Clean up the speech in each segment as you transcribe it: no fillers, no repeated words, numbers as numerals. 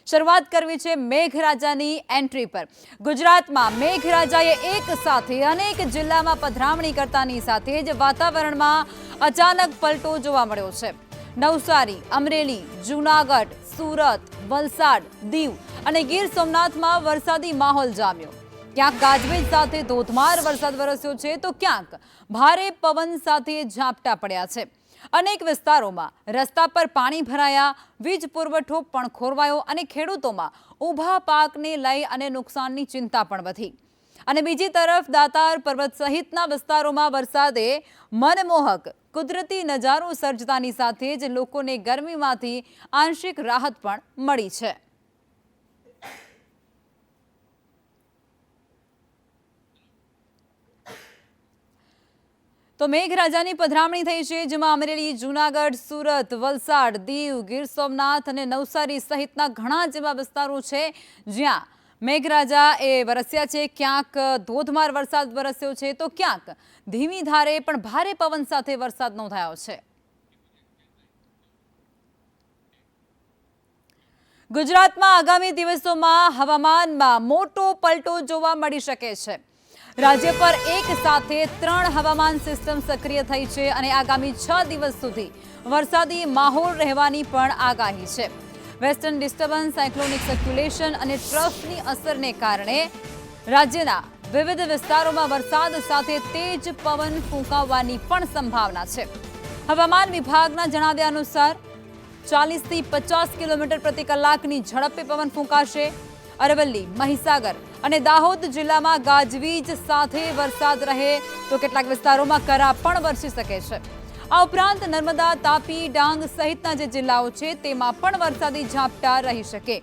શરૂઆત કરવી છે મેઘરાજાની એન્ટ્રી પર। ગુજરાતમાં મેઘરાજાએ એક સાથે અનેક જિલ્લામાં પધરામણી કરતાની સાથે જ વાતાવરણમાં અચાનક પલટો જોવા મળ્યો છે। નવસારી, અમરેલી, જૂનાગઢ, સુરત, વલસાડ, દીવ અને ગીર સોમનાથમાં વરસાદી માહોલ જામ્યો। ક્યાંક ગાજવીજ સાથે ધોધમાર વરસાદ વરસ્યો છે તો ક્યાંક ભારે પવન સાથે ઝાપટા પડ્યા છે। અનેક વિસ્તારોમાં રસ્તા પર પાણી ભરાયા, વીજ પુરવઠો પણ ખોરવાયો અને ખેડૂતોમાં ઊભા પાકને લઈ અને નુકસાનની ચિંતા પણ વધી। અને બીજી તરફ દાતાર પર્વત સહિતના વિસ્તારોમાં વરસાદે મનમોહક કુદરતી નજારો સર્જતાની સાથે જ લોકોને ગરમીમાંથી આંશિક રાહત પણ મળી છે। તો મેઘરાજાની પધરામણી થઈ છે, જેમાં અમરેલી, જૂનાગઢ, સુરત, વલસાડ, દીવ, ગીર સોમનાથ અને નવસારી સહિતના ઘણા જેવા વિસ્તારો છે જ્યાં મેઘરાજા એ વરસ્યા છે। ક્યાંક ધોધમાર વરસાદ વરસ્યો છે તો ક્યાંક ધીમી ધારે પણ ભારે પવન સાથે વરસાદ નોંધાયો છે। ગુજરાતમાં આગામી દિવસોમાં હવામાનમાં મોટો પલટો જોવા મળી શકે છે। રાજ્ય પર એક સાથે 3 હવામાન સિસ્ટમ સક્રિય થઈ છે અને આગામી 6 દિવસ સુધી વરસાદી માહોલ રહેવાની પણ આગાહી છે। વેસ્ટર્ન ડિસ્ટર્બન્સ, સાયક્લોનિક સર્ક્યુલેશન અને ટ્રફની અસરને કારણે રાજ્યના વિવિધ વિસ્તારોમાં વરસાદ સાથે તેજ પવન ફૂંકાવવાની પણ સંભાવના છે। હવામાન વિભાગના જણાવ્યા અનુસાર 40 થી 50 કિલોમીટર પ્રતિ કલાકની ઝડપે પવન ફૂંકાશે। અરવલ્લી, મહીસાગર અને દાહોદ જિલ્લામાં ગાજવીજ સાથે વરસાદ રહે તો કેટલાક વિસ્તારોમાં કરા પણ વરસી શકે છે। આ ઉપરાંત નર્મદા, તાપી, ડાંગ સહિતના જે જિલ્લાઓ છે તેમાં પણ વરસાદી ઝાપટા રહી શકે।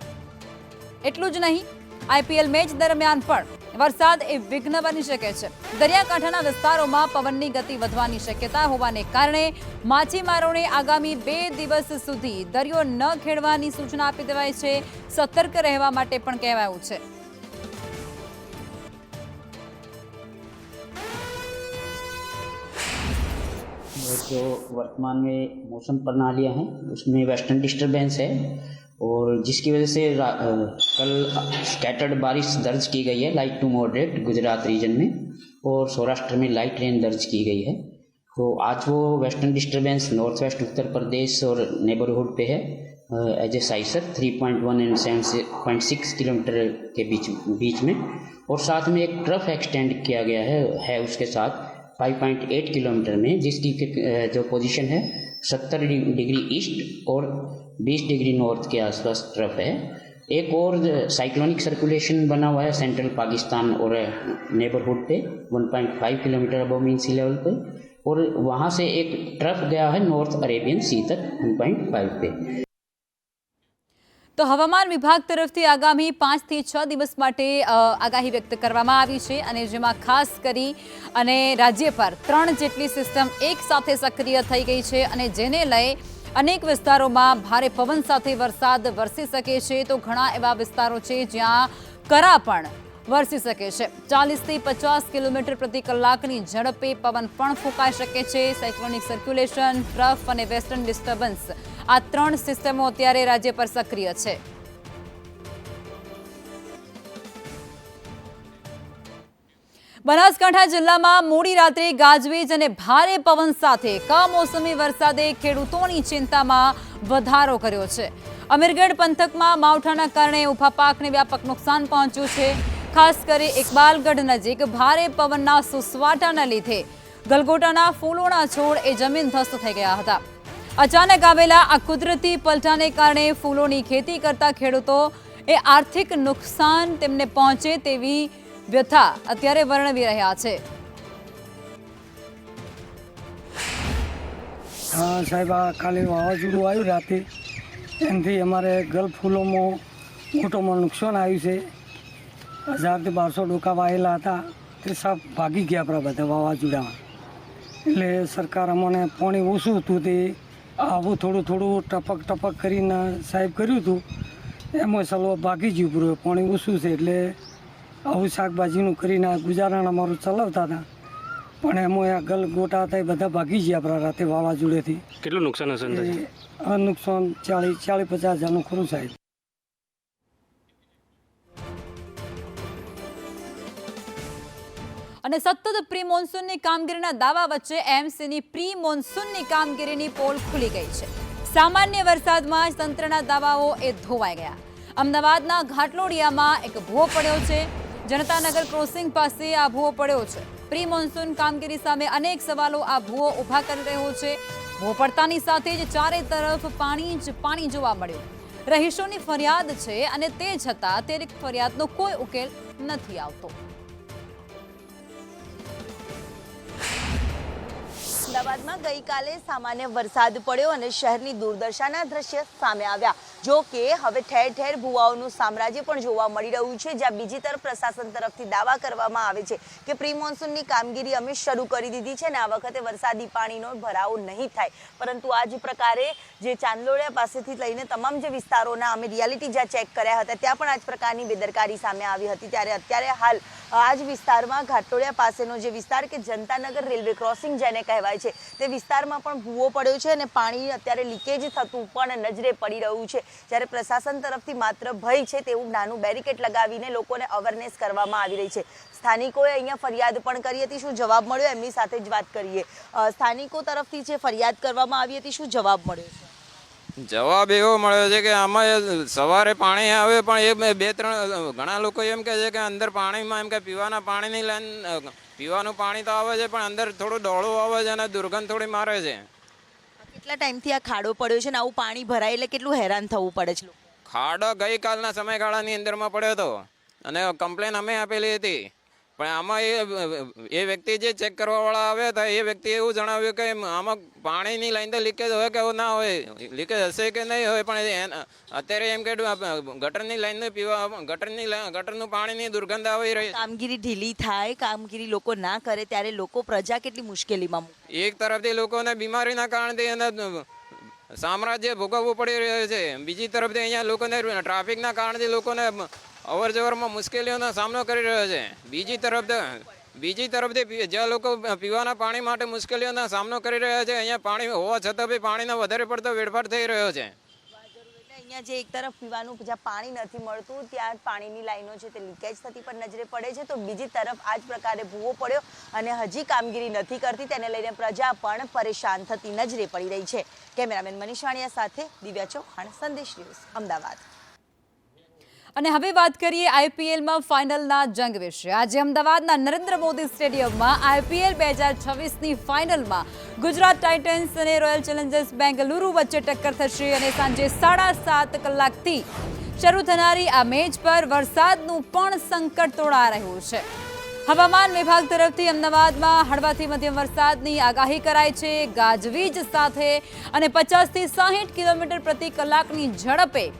એટલું જ નહીં, આઈપીએલ મેચ દરમિયાન પણ વરસાદ એ વિઘ્ન બની શકે છે। દરિયાકાંઠાના વિસ્તારોમાં પવનની ગતિ વધવાની શક્યતા હોવાને કારણે માછીમારોને આગામી 2 દિવસ સુધી દરિયો ન ખેડવાની સૂચના આપી દેવાઈ છે। સતર્ક રહેવા માટે પણ કહેવાયું છે। जो वर्तमान में मौसम प्रणालियाँ हैं उसमें वेस्टर्न डिस्टर्बेंस है और जिसकी वजह से कल स्कैटर्ड बारिश दर्ज की गई है, light to moderate Gujarat region में, और सौराष्ट्र में लाइट रेन दर्ज की गई है। तो आज वो western disturbance north west Uttar Pradesh और नेबरहुड पे है एज ए साइसर 3.1 एंड 7.6 किलोमीटर के बीच में, और साथ में एक ट्रफ एक्सटेंड किया गया है उसके साथ 5.8 किलोमीटर में, जिसकी जो पोजीशन है 70 डिग्री ईस्ट और 20 डिग्री नॉर्थ के आसपास ट्रफ है। एक और साइक्लोनिक सर्कुलेशन बना हुआ है सेंट्रल पाकिस्तान और नेबरहुड पे 1.5 किलोमीटर अबव मीन सी लेवल पे, और वहाँ से एक ट्रफ गया है नॉर्थ अरेबियन सी तक 1.5 पे। તો હવામાન વિભાગ તરફથી આગામી 5 થી 6 દિવસ માટે આગાહી વ્યક્ત કરવામાં આવી છે અને જેમાં ખાસ કરી અને રાજ્ય પર 3 જેટલી સિસ્ટમ એક સાથે સક્રિય થઈ ગઈ છે અને જેને લઈ અનેક વિસ્તારોમાં ભારે પવન સાથે વરસાદ વરસી શકે છે। તો ઘણા એવા વિસ્તારો છે જ્યાં કરા પણ વરસી શકે છે। 40 થી 50 કિલોમીટર પ્રતિ કલાકની ઝડપે પવન પણ ફૂંકાઈ શકે છે। સાયક્લોનિક સર્ક્યુલેશન, ટ્રફ અને વેસ્ટર્ન ડિસ્ટર્બન્સ આ 3 સિસ્ટમો અત્યારે રાજ્ય પર સક્રિય છે। બનાસકાંઠા જિલ્લામાં મોડી રાત્રે ગાજવીજ અને ભારે પવન સાથે કમોસમી વરસાદે ખેડૂતોની ચિંતામાં વધારો કર્યો છે। અમીરગઢ પંથકમાં માવઠાના કારણે ઊભા પાકને વ્યાપક નુકસાન પહોંચ્યું છે। ખાસ કરી ઇકબાલગઢ નજીક ભારે પવનના સુસવાટાના લીધે ગલગોટાના ફૂલોના છોડ એ જમીનધસ્ત થઈ ગયા હતા। અચાનક આવેલા આ કુદરતી પલટાને કારણે ફૂલોની ખેતી કરતા ખેડૂતો એ આર્થિક નુકસાન તેમને પહોંચે તેવી વ્યથા અત્યારે વર્ણવી રહ્યા છે। हाँ साहेब, आ काले वावाझोडું આવ્યું રાતે, એનાથી અમારે ગલ ફૂલોમાં મોટોમાં નુકસાન આવ્યું છે। 1000 થી 1200 ડોકા વાયેલા હતા તે સબ ભાગી ગયા આપણા બધા વાવાઝોડામાં। એટલે સરકાર અમને પાણી ઓછું હતું તે આવું થોડું થોડું ટપક ટપક કરીને સાહેબ કર્યું હતું, એમાં સલવા ભાગી ગયું પૂરું। પાણી ઓછું છે એટલે આવું શાકભાજીનું કરીને ગુજારણ અમારું ચલાવતા હતા, પણ એમાં આ ગલ ગોટા હતા એ બધા ભાગી ગયા આપણા રાતે વાવાઝોડેથી। કેટલું નુકસાન હશે? નુકસાન 40-50 હજારનું ખરું સાહેબ। અને સતત પ્રી મોન્સૂનની કામગીરીના દાવા વચ્ચે એમસીની પ્રી મોન્સૂનની કામગીરીની પોલ ખુલી ગઈ છે. સામાન્ય વરસાદમાં જ તંત્રના દાવાઓ એ ધોવાઈ ગયા. અમદાવાદના ઘાટલોડિયામાં એક ભૂવો પડ્યો છે. જનતાનગર ક્રોસિંગ પાસે આ ભૂવો પડ્યો છે. પ્રી મોન્સૂન કામગીરી સામે અનેક સવાલો આ ભૂવો ઊભા કરી રહ્યો છે. ભૂવો પડતાની સાથે જ ચારે તરફ પાણી જ પાણી જોવા મળ્યું. રહીશોની ફરિયાદ છે અને તે છતાં તે ફરિયાદનો કોઈ ઉકેલ નથી આવતો. અમદાવાદમાં ગઈકાલે સામાન્ય વરસાદ પડ્યો અને શહેરની દુર્દશાના દ્રશ્ય સામે આવ્યા. જો કે હવે ઠેર ઠેર ભૂવાઓનું સામ્રાજ્ય પણ જોવા મળી રહ્યું છે, જ્યાં બીજી તરફ પ્રશાસન તરફથી દાવા કરવામાં આવે છે કે પ્રી મોન્સૂનની કામગીરી અમે શરૂ કરી દીધી છે અને આ વખતે વરસાદી પાણીનો ભરાવો નહીં થાય. પરંતુ આ જ પ્રકારે જે ચાંદલોડિયા પાસેથી લઈને તમામ જે વિસ્તારોના અમે રિયાલિટી જ્યાં ચેક કર્યા હતા ત્યાં પણ આ જ પ્રકારની બેદરકારી સામે આવી હતી. ત્યારે અત્યારે હાલ આ જ વિસ્તારમાં ઘાટલોડિયા પાસેનો જે વિસ્તાર કે જનતાનગર રેલવે ક્રોસિંગ જેને કહેવાય છે તે વિસ્તારમાં પણ ભૂવો પડ્યો છે અને પાણી અત્યારે લીકેજ થતું પણ નજરે પડી રહ્યું છે. જ્યારે પ્રશાસન તરફથી માત્ર ભય છે તેવું નાનું બેરિકેડ લગાવીને લોકોને અવેરનેસ કરવામાં આવી રહી છે. સ્થાનિકોએ અહીંયા ફરિયાદ પણ કરી હતી. શું જવાબ મળ્યો એમની સાથે જ વાત કરીએ. સ્થાનિકો તરફથી જે ફરિયાદ કરવામાં આવી હતી શું જવાબ મળ્યો છે? જવાબ એવો મળ્યો છે કે આમાં સવારે પાણી આવે પણ એ 2-3 ઘણા લોકો એમ કહે છે કે અંદર પાણીમાં એમ કે પીવાના પાણીની લાઈન પીવાનું પાણી તો આવે છે પણ અંદર થોડું ડોળું આવે છે અને દુર્ગંધ થોડી મારે છે. કેટલા ટાઈમથી આ ખાડો પડ્યો છે ને આવું પાણી ભરાય એટલે કેટલું હેરાન થવું પડે છે? ખાડો ગઈકાલના સમયગાળાની અંદરમાં પડ્યો હતો અને કમ્પ્લેન અમે આપેલી હતી. પણ આમાં એ વ્યક્તિ જે ચેક કરવાવાળા આવ્યા હતા એ વ્યક્તિએ એવું જણાવ્યું કે આમાં પાણીની લાઈન તો લીકેજ હોય કે ના હોય, લીકેજ હશે કે નહીં હોય, પણ અત્યારે એમ કે ગટરની લાઈન પીવા ગટરનું પાણીની દુર્ગંધ આવી રહી. કામગીરી ઢીલી થાય, કામગીરી લોકો ના કરે ત્યારે લોકો પ્રજા કેટલી મુશ્કેલીમાં મૂકે. એક તરફથી લોકોને બીમારીના કારણથી એને સામ્રાજ્ય ભોગવવું પડી રહ્યું છે. બીજી તરફથી અહીંયા લોકોને ટ્રાફિકના કારણથી લોકોને અવર જવરમાં મુશ્કેલીઓનો સામનો કરી રહ્યો છે. બીજી તરફથી જ્યાં લોકો પીવાના પાણી માટે મુશ્કેલીઓનો સામનો કરી રહ્યા છે અહીંયા પાણી હોવા છતાં બી પાણીનો વધારે પડતો વેડફાટ થઈ રહ્યો છે. અહીંયા જે એક તરફ પીવાનું જ્યાં પાણી નથી મળતું ત્યાં પાણીની લાઈનો છે તે લીકેજ થતી પણ નજરે પડે છે, તો બીજી તરફ આ જ પ્રકારે ભૂવો પડ્યો અને હજી કામગીરી નથી કરતી તેને લઈને પ્રજા પણ પરેશાન થતી નજરે પડી રહી છે. કેમેરામેન મનીષ વાણિયા સાથે દિવ્યા ચૌહાણ, સંદેશ ન્યૂઝ, અમદાવાદ. અને હવે વાત કરીએ આઈપીએલમાં ફાઇનલના જંગ વિશે. આજે અમદાવાદના નરેન્દ્ર મોદી સ્ટેડિયમમાં આઈપીએલ 2026ની ફાઇનલમાં ગુજરાત ટાઇટન્સ અને રોયલ ચેલેન્જર્સ બેંગલુરુ વચ્ચે ટક્કર થશે અને સાંજે 7:30 કલાકથી શરૂ થનારી આ મેચ પર વરસાદનું પણ સંકટ તોળાઈ રહ્યું છે. હવામાન વિભાગ તરફથી અમદાવાદમાં હળવાથી મધ્યમ વરસાદની આગાહી કરાઈ છે. ગાજવીજ સાથે અને 50થી 60 કિલોમીટર પ્રતિ કલાકની ઝડપે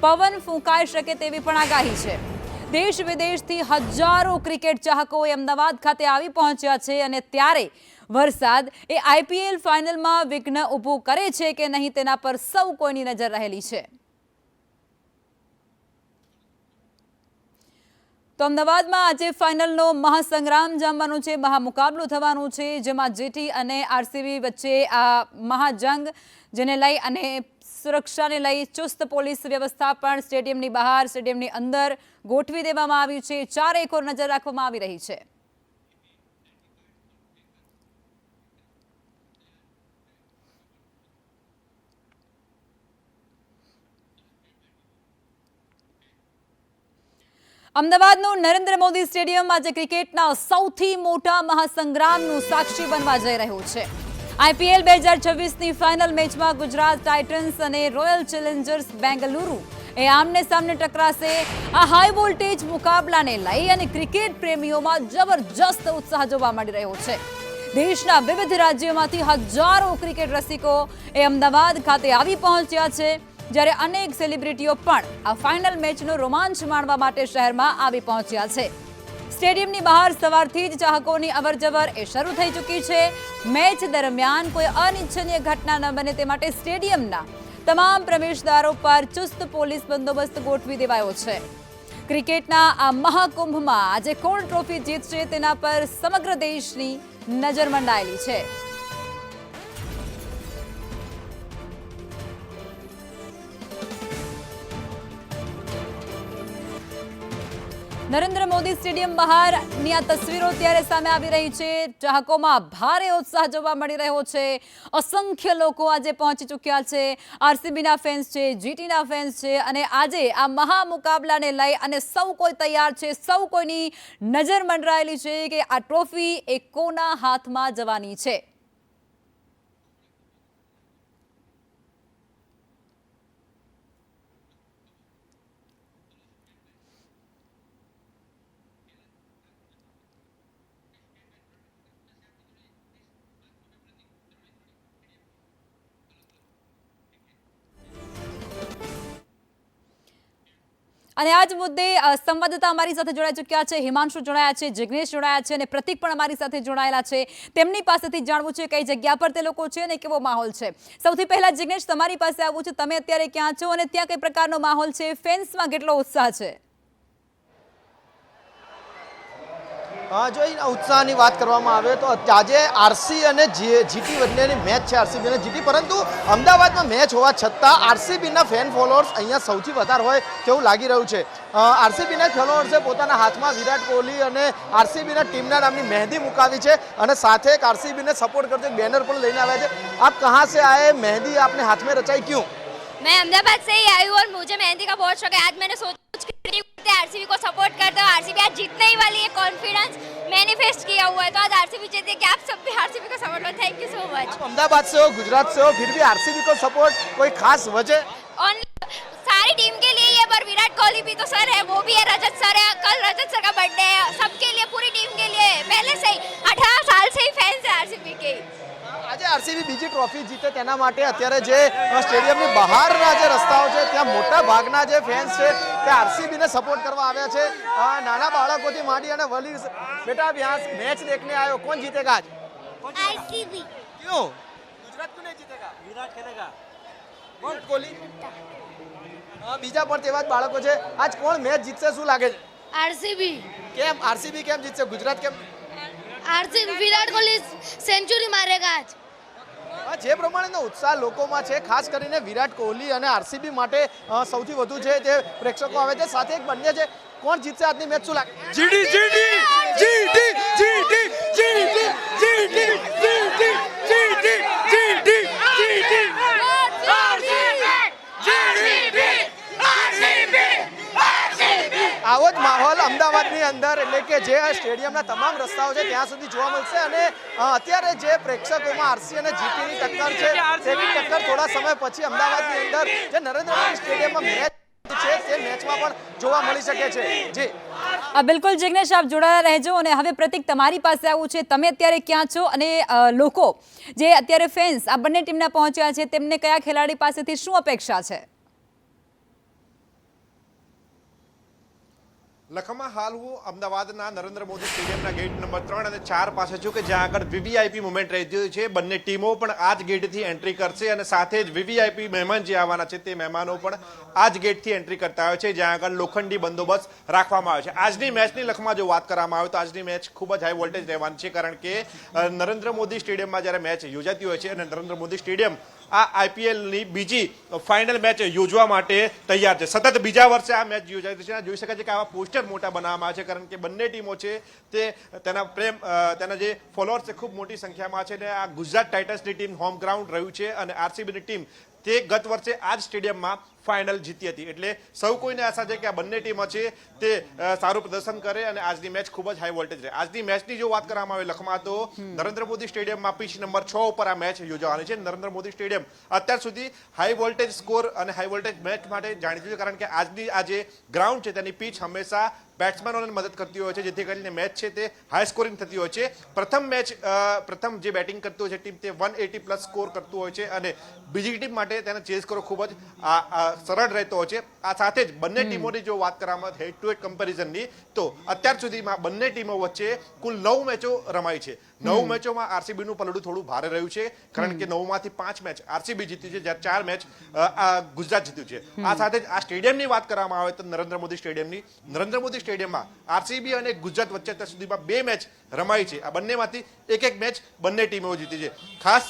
પવન ફૂંકાઈ શકે તેવી પણ આગાહી છે. દેશ વિદેશથી હજારો ક્રિકેટ ચાહકોએ અમદાવાદ ખાતે આવી પહોંચ્યા છે અને ત્યારે વરસાદ એ આઈપીએલ ફાઇનલમાં વિઘ્ન ઊભું કરે છે કે નહીં તેના પર સૌ કોઈની નજર રહેલી છે. તો અમદાવાદમાં આજે ફાઇનલનો મહાસંગ્રામ જામવાનો છે, મહામુકાબલો થવાનો છે, જેમાં જીટી અને આરસીબી વચ્ચે આ મહાજંગ જેને લઈ અને સુરક્ષાને લઈ ચુસ્ત પોલીસ વ્યવસ્થા પણ સ્ટેડિયમની બહાર, સ્ટેડિયમની અંદર ગોઠવી દેવામાં આવી છે. ચારેકોર નજર રાખવામાં આવી રહી છે. અમદાવાદનું નરેન્દ્ર મોદી સ્ટેડિયમ આજે ક્રિકેટના સૌથી મોટા મહાસંગ્રામનું સાક્ષી બનવા જઈ રહ્યું છે. આઈપીએલ 2026ની ફાઇનલ મેચમાં ગુજરાત ટાઇટન્સ અને રોયલ ચેલેન્જર્સ બેંગલુરુ એ આમને સામને ટકરાશે. આ હાઈ વોલ્ટેજ મુકાબલાને લઈ અને ક્રિકેટ પ્રેમીઓમાં જબરજસ્ત ઉત્સાહ જોવા મળી રહ્યો છે. દેશના વિવિધ રાજ્યોમાંથી હજારો ક્રિકેટ રસિકો એ અમદાવાદ ખાતે આવી પહોંચ્યા છે, જ્યારે અનેક સેલિબ્રિટીઓ પણ આ ફાઇનલ મેચનો રોમાંચ માણવા માટે શહેરમાં આવી પહોંચ્યા છે. સ્ટેડિયમની બહાર સવારથી જ ચાહકોની અવરજવર એ શરૂ થઈ ચૂકી છે. મેચ દરમિયાન કોઈ અનિચ્છનીય ઘટના ન બને તે માટે સ્ટેડિયમના તમામ પ્રવેશદ્વારો પર ચુસ્ત પોલીસ બંદોબસ્ત ગોઠવી દેવાયો છે. ક્રિકેટના આ મહાકુંભમાં આજે કોણ ટ્રોફી જીતશે તેના પર સમગ્ર દેશની નજર મંડાયેલી છે. નરેન્દ્ર મોદી સ્ટેડિયમ બહારની આ તસવીરો ત્યારે સામે આવી રહી છે. ચાહકોમાં ભારે ઉત્સાહ જોવા મળી રહ્યો છે. અસંખ્ય લોકો આજે પહોંચી ચૂક્યા છે. આરસીબીના ફેન્સ છે, જીટીના ફેન્સ છે અને આજે આ મહામુકાબલાને લઈ અને સૌ કોઈ તૈયાર છે. સૌ કોઈની નજર મંડરાયેલી છે કે આ ટ્રોફી એ કોના હાથમાં જવાની છે. અને આ જ મુદ્દે સંવાદદાતા અમારી સાથે જોડાઈ ચૂક્યા છે. હિમાંશુ જોડાયા છે, જિગ્નેશ જોડાયા છે અને પ્રતિક પણ અમારી સાથે જોડાયેલા છે. તેમની પાસેથી જાણવું છે કઈ જગ્યા પર તે લોકો છે અને કેવો માહોલ છે. સૌથી પહેલા જિગ્નેશ, તમારી પાસે આવવું છે. તમે અત્યારે ક્યાં છો અને ત્યાં કઈ પ્રકારનો માહોલ છે? ફેન્સમાં કેટલો ઉત્સાહ છે? જો એ ઉત્સાહની વાત કરવામાં આવે તો આજે આરસી અને જીટી વચ્ચેની મેચ છે, આરસીબી અને જીટી. પરંતુ અમદાવાદમાં મેચ હોવા છતાં આરસીબીના ફેન ફોલોઅર્સ અહીંયા સૌથી વધારે હોય તેવું લાગી રહ્યું છે. આરસીબીના ફોલોઅર્સે પોતાના હાથમાં વિરાટ કોહલી અને આરસીબીના ટીમના નામની મહેંદી મુકાવી છે અને સાથે એક આરસીબીને સપોર્ટ કરતો એક બેનર પણ લઈને આવ્યા છે. આપ કહાં से आए? मेहंदी आपने हाथ में रचाई क्यों? मैं अहमदाबाद से ही आई हूँ और मुझे मेहंदी का बहुत शौक है. आज मैंने सोचा आरसीबी को सपोर्ट करते हो, आरसीबी आज जीतने ही वाली है, कॉन्फिडेंस मैनिफेस्ट किया हुआ है. तो आज आरसीबी जीते कि आप सब भी आरसीबी को सपोर्ट करो. Thank you so much. आप अहमदाबाद से हो, गुजरात से हो, फिर भी आरसीबी को सपोर्ट, कोई खास वजह? और सारी टीम के लिए ये, पर विराट कोहली भी तो सर है, वो भी है, रजत सर है, कल रजत सर का बर्थडे है. सबके लिए, पूरी टीम के लिए पहले से ही 18 साल से ही फैंस है आरसीबी के. આજે આરસીબી બીજી ટ્રોફી જીતે તેના માટે અત્યારે જે સ્ટેડિયમની બહારના જે રસ્તાઓ છે ત્યાં મોટા ભાગના જે ફેન્સ છે તે આરસીબીને સપોર્ટ કરવા આવ્યા છે. નાના બાળકોથી માંડી અને વલી. બેટા आप यहाँ मैच देखने आए हो, कौन जीतेगा आज? आरसीबी. क्यों? गुजरात क्यों नहीं जीतेगा? विराट खेलेगा. कौन? कोहली. બીજા પણ તેવા જ બાળકો છે. આજ કોણ મેચ જીતશે શું લાગે છે? आरसीबी. કેમ આરસીબી કેમ જીતશે? ગુજરાત કેમ? आरसीबी विराट कोहली सेंचुरी मारेगा आज. જે પ્રમાણેનો ઉત્સાહ લોકોમાં છે, ખાસ કરીને વિરાટ કોહલી અને આરસીબી માટે સૌથી વધુ છે તે પ્રેક્ષકો આવે છે. સાથે એક બંને છે. કોણ જીતશે આજની મેચ શું લાગે? GT GT GT GT GT GT GT GT GT GT આવો જ માહોલ અમદાવાદની અંદર એટલે કે જે સ્ટેડિયમના તમામ રસ્તાઓ છે ત્યાં સુધી જોવા મળશે. અને અત્યારે જે પ્રેક્ષકોમાં આરસી અને જીટીની ટક્કર છે તેની ટક્કર થોડા સમય પછી અમદાવાદની અંદર જે નરેન્દ્ર મોદી સ્ટેડિયમમાં મેચ છે તે મેચમાં પણ જોવા મળી શકે છે. જી બિલકુલ જિગ્નેશ, આપ જોડાયા રહેજો. અને હવે પ્રતિક, તમારી પાસે આવું છે. તમે અત્યારે ક્યાં છો અને લોકો જે અત્યારે ફેન્સ આ બંને ટીમના પહોંચ્યા છે તેમને કયા ખેલાડી પાસેથી શું અપેક્ષા છે? લખમાં હાલ હું અમદાવાદના નરેન્દ્ર મોદી સ્ટેડિયમના ગેટ નંબર 3 અને 4 પાસે છું કે જ્યાં આગળ વીવીઆઈપી મુવમેન્ટ રહેતી છે. બંને ટીમો પણ આ જ ગેટથી એન્ટ્રી કરશે અને સાથે જ વીવીઆઈપી મહેમાન જે આવવાના છે તે મહેમાનો પણ આ જ ગેટથી એન્ટ્રી કરતા હોય છે, જ્યાં આગળ લોખંડી બંદોબસ્ત રાખવામાં આવે છે. આજની મેચની લખમાં જો વાત કરવામાં આવે તો આજની મેચ ખૂબ જ હાઈ વોલ્ટેજ રહેવાની છે, કારણ કે નરેન્દ્ર મોદી સ્ટેડિયમમાં જ્યારે મેચ યોજાતી હોય છે અને નરેન્દ્ર મોદી સ્ટેડિયમ આ આઈપીએલની બીજી ફાઇનલ મેચ યોજવા માટે તૈયાર છે. સતત બીજા વર્ષે આ મેચ યોજાય છે. જોઈ શકાય છે કે આવા પોસ્ટર મોટા બનાવવામાં આવે છે, કારણ કે બંને ટીમો છે તે તેના જે ફોલોઅર્સ છે ખૂબ મોટી સંખ્યામાં છે. અને આ ગુજરાત ટાઇટન્સની ટીમ હોમ ગ્રાઉન્ડ રહ્યું છે અને આરસીબીની ટીમ તે ગત વર્ષે આ જ સ્ટેડિયમમાં ફાઇનલ જીતી હતી. એટલે સૌ કોઈને આશા છે કે આ બંને ટીમો છે તે સારું પ્રદર્શન કરે અને આજની મેચ ખૂબ જ હાઈ વોલ્ટેજ રહે. આજની મેચની જો વાત કરવામાં આવે લખમાં તો નરેન્દ્ર મોદી સ્ટેડિયમમાં પીચ નંબર 6 ઉપર આ મેચ યોજવાની છે. નરેન્દ્ર મોદી સ્ટેડિયમ અત્યાર સુધી હાઈ વોલ્ટેજ સ્કોર અને હાઈ વોલ્ટેજ મેચ માટે જાણીતું છે, કારણ કે આજની આ જે ગ્રાઉન્ડ છે તેની પીચ હંમેશા બેટ્સમેનોને મદદ કરતી હોય છે, જેથી કરીને મેચ છે તે હાઈ સ્કોરિંગ થતી હોય છે. પ્રથમ જે બેટિંગ કરતું હોય છે ટીમ તે 180 પ્લસ સ્કોર કરતું હોય છે અને બીજી ટીમ માટે તેને ચેઝ કરવો ખૂબ જ સરળ રહેતો હોય છે. આ સાથે જ બંને ટીમોની જો વાત કરવામાં હેડ ટુ હેડ કમ્પેરિઝનની તો અત્યાર સુધીમાં બંને ટીમો વચ્ચે કુલ 9 મેચો રમાઈ છે. 9 મેચોમાં આરસીબીનું પલડું થોડું ભારે રહ્યું છે, કારણ કે 9 માંથી 5 મેચ આરસીબી જીત્યું છે, જ્યારે 4 મેચ ગુજરાત જીત્યું છે. આ સાથે જ આ સ્ટેડિયમની વાત કરવામાં આવે તો નરેન્દ્ર મોદી સ્ટેડિયમમાં આરસીબી અને ગુજરાત વચ્ચે અત્યાર સુધીમાં 2 મેચ રમાઈ છે. આ બંનેમાંથી એક મેચ બંને ટીમો જીતી છે. ખાસ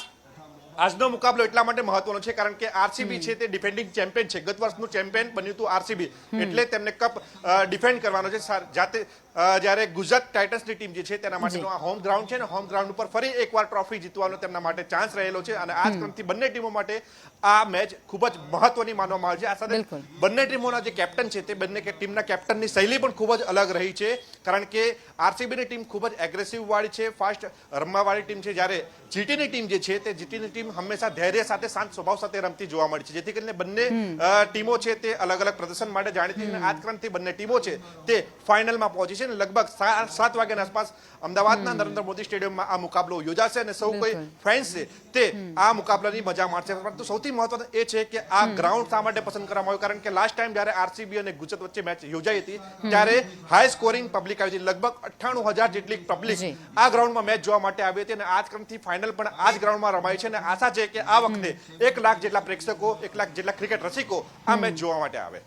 આજનો મુકાબલો એટલા માટે મહત્વનો છે કારણ કે આરસીબી છે તે ડિફેન્ડિંગ ચેમ્પિયન છે. ગત વર્ષનું ચેમ્પિયન બન્યું હતું આરસીબી, એટલે તેમને કપ ડિફેન્ડ કરવાનો છે. જાતે જ્યારે ગુજરાત ટાઇટન્સની ટીમ જે છે તેના માટેનો આ હોમ ગ્રાઉન્ડ છે ને હોમ ગ્રાઉન્ડ ઉપર ફરી એકવાર ટ્રોફી જીતવાનો તેમના માટે ચાન્સ રહેલો છે અને આ જ ક્રમથી બંને ટીમો માટે આ મેચ ખૂબ જ મહત્વની માનવામાં આવે છે. આ સાથે બંને ટીમોના જે કેપ્ટન છે તે બંને ટીમના કેપ્ટનની શૈલી પણ ખૂબ જ અલગ રહી છે કારણ કે આરસીબીની ટીમ ખૂબ જ એગ્રેસિવ વાળી છે, ફાસ્ટ રમવાવાળી ટીમ છે, જ્યારે જીટીની ટીમ જે છે તે જીટીની ટીમ હંમેશા ધૈર્ય સાથે શાંત સ્વભાવ સાથે રમતી જોવા મળી છે, જેથી કરીને બંને ટીમો છે તે અલગ અલગ પ્રદર્શન માટે જાણીતી અને આ જ ક્રમથી બંને ટીમો છે તે ફાઇનલમાં પહોંચી છે. લગભગ 7 વાગ્યાના આસપાસ અમદાવાદના નરેન્દ્ર મોદી સ્ટેડિયમમાં આ મુકાબલો યોજાશે અને સૌ કોઈ ફેન્સ છે તે આ મુકાબલાની મજા માણશે. પરંતુ સૌથી મહત્વનું એ છે કે આ ગ્રાઉન્ડ શા માટે પસંદ કરવામાં આવ્યું, કારણ કે લાસ્ટ ટાઈમ જ્યારે આરસીબી અને ગુજરાત વચ્ચે મેચ યોજાઈ હતી ત્યારે હાઈ સ્કોરિંગ પબ્લિક આવી હતી. લગભગ 98,000 જેટલી પબ્લિક આ ગ્રાઉન્ડમાં મેચ જોવા માટે આવી હતી અને આ જ ક્રમથી ફાઇનલ પણ આ જ ગ્રાઉન્ડમાં રમાય છે અને આશા છે કે આ વખતે 1 લાખ જેટલા પ્રેક્ષકો, 1 લાખ જેટલા ક્રિકેટ રસિકો આ મેચ જોવા માટે આવે.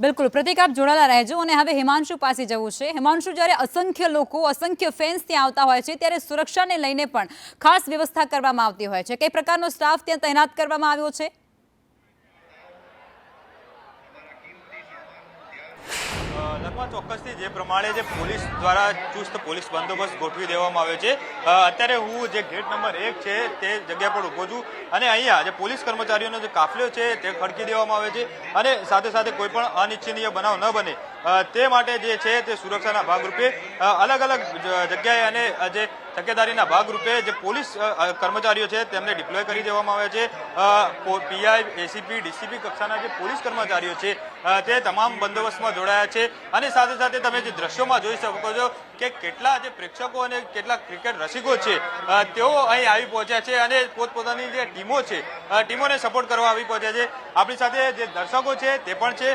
બિલકુલ પ્રતિક, આપ જોડાયેલા રહેજો અને હવે હિમાંશુ પાસે જવું છે. હિમાંશુ, જ્યારે અસંખ્ય લોકો, અસંખ્ય ફેન્સ ત્યાં આવતા હોય છે ત્યારે સુરક્ષાને લઈને પણ ખાસ વ્યવસ્થા કરવામાં આવતી હોય છે. કઈ પ્રકારનો સ્ટાફ ત્યાં તૈનાત કરવામાં આવ્યો છે? લગભગ ચોક્કસથી જે પ્રમાણે જે પોલીસ દ્વારા ચુસ્ત પોલીસ બંદોબસ્ત ગોઠવી દેવામાં આવ્યો છે. અત્યારે હું જે ગેટ નંબર 1 છે તે જગ્યા પર ઊભો છું અને અહીંયા જે પોલીસ કર્મચારીઓનો જે કાફલો છે તે ખડકી દેવામાં આવે છે અને સાથે સાથે કોઈ પણ અનિચ્છનીય બનાવ ન બને તે માટે જે છે તે સુરક્ષાના ભાગરૂપે અલગ અલગ જગ્યાએ અને જે તકેદારીના ભાગરૂપે જે પોલીસ કર્મચારીઓ છે તેમને ડિપ્લોય કરી દેવામાં આવે છે. પીઆઈ, એસીપી, ડીસીપી કક્ષાના જે પોલીસ કર્મચારીઓ છે તે તમામ બંદોબસ્તમાં જોડાયા છે અને સાથે સાથે તમે જે દ્રશ્યોમાં જોઈ શકો છો કે કેટલા જે પ્રેક્ષકો અને કેટલા ક્રિકેટ રસિકો છે તેઓ અહીં આવી પહોંચ્યા છે અને પોતપોતાની જે ટીમો છે ટીમોને સપોર્ટ કરવા આવી પહોંચ્યા છે. આપણી સાથે જે દર્શકો છે તે પણ છે.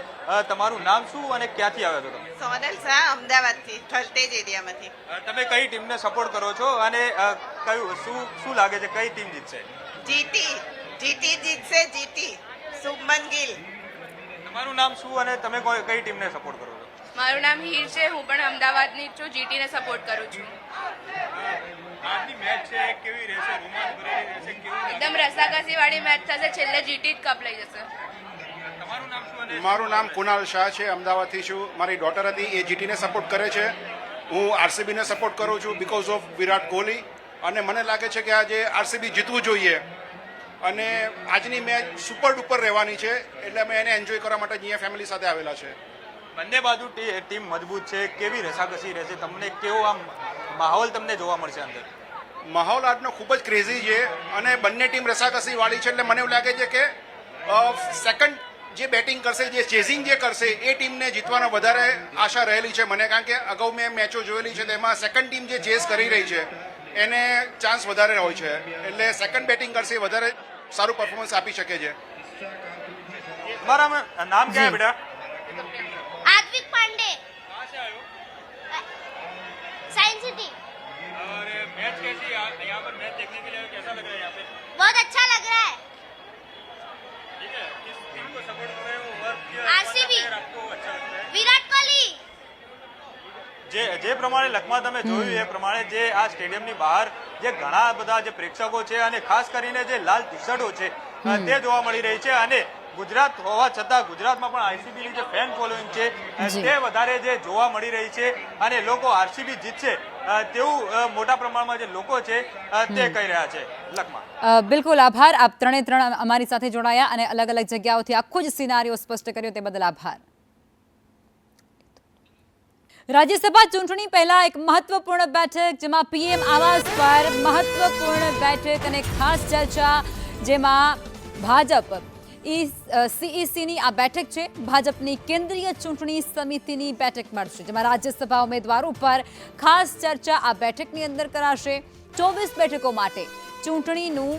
તમારું નામ શું અને ક્યાંથી આવ્યા છો તમે? સોનલ શાહ, અમદાવાદથી, થલતેજ એરિયામાંથી. તમે કઈ ટીમને સપોર્ટ કરો છો અને કયું શું લાગે છે કઈ ટીમ જીતશે? જીટી જીતશે, જીટી. શુભમન ગિલ. તમારું નામ શું અને તમે કઈ ટીમને સપોર્ટ કરો છો? મારું નામ હીર છે, હું પણ અમદાવાદની જ છું, જીટીને સપોર્ટ કરું છું. આજની મેચ છે કેવી રહેશે? રોમાંચ ભરેલી રહેશે? કેવું એકદમ રસાકસી વાળી મેચ થશે, છેલ્લે જીટી જ કપ લઈ જશે. તમારું નામ શું? મારું નામ કુનાલ શાહ છે, અમદાવાદથી છું. મારી ડોટર હતી એ જીટીને સપોર્ટ કરે છે, હું આરસીબીને સપોર્ટ કરું છું બીકોઝ ઓફ વિરાટ કોહલી. અને મને લાગે છે કે આજે આરસીબી જીતવું જોઈએ અને આજની મેચ સુપર ડુપર રહેવાની છે એટલે અમે એને એન્જોય કરવા માટે અહીંયા ફેમિલી સાથે આવેલા છે. બંને બાજુ ટીમ મજબૂત છે, કેવી રસાકસી રહેશે? તમને કેવો આમ માહોલ તમને જોવા મળશે અંદર? માહોલ આજનો ખૂબ જ ક્રેઝી છે અને બંને ટીમ રસાકસી વાળી છે એટલે મને એવું લાગે છે કે સેકન્ડ જે બેટિંગ કરશે, જે ચેઝિંગ જે કરશે એ ટીમને જીતવાનો વધારે આશા રહેલી છે મને, કારણ કે અગાઉ મેં મેચો જોયેલી છે તેમાં સેકન્ડ ટીમ જે ચેઝ કરી રહી છે એને ચાન્સ વધારે હોય છે એટલે સેકન્ડ બેટિંગ કરશે એ વધારે સારું પરફોર્મન્સ આપી શકે છે. તમારા નામ क्या है बेटा? आत्विक पांडे, साइंस सिटी. और मैच कैसी यहाँ पर मैच देखने के लिए कैसा लग रहा है यहाँ पे? बहुत अच्छा लग रहा है. ठीक है, किस टीम को सपोर्ट कर रहे हो और आरसीबी. आपको अच्छा लगता है? विराट कोहली. જે પ્રમાણે લખમાં તમે જોયું એ પ્રમાણે જે આ સ્ટેડિયમની બહાર જે ઘણા બધા જે પ્રેક્ષકો છે અને ખાસ કરીને જે લાલ ટી શર્ટો છે તે જોવા મળી રહી છે અને ગુજરાત હોવા છતાં ગુજરાતમાં પણ આરસીબીની જે ફેન ફોલોઈંગ છે તે વધારે જે જોવા મળી રહી છે અને લોકો આરસીબી જીતશે તેવું મોટા પ્રમાણમાં જે લોકો છે તે કહી રહ્યા છે. લખમાં બિલકુલ આભાર. આપ ત્રણે અમારી સાથે જોડાયા અને અલગ અલગ જગ્યાઓથી આખો જ સિનારીઓ સ્પષ્ટ કર્યો તે બદલ આભાર. રાજ્યસભા ચૂંટણી પહેલા એક મહત્વપૂર્ણ બેઠક, જેમાં પીએમ આવાસ પર મહત્વપૂર્ણ બેઠક અને ખાસ ચર્ચા, જેમાં ભાજપ સીઈસીની આ બેઠક છે. ભાજપની કેન્દ્રીય ચૂંટણી સમિતિની બેઠક મળશે, જેમાં રાજ્યસભા ઉમેદવારો પર ખાસ ચર્ચા આ બેઠકની અંદર કરાશે. 24 બેઠકો માટે ચૂંટણીનું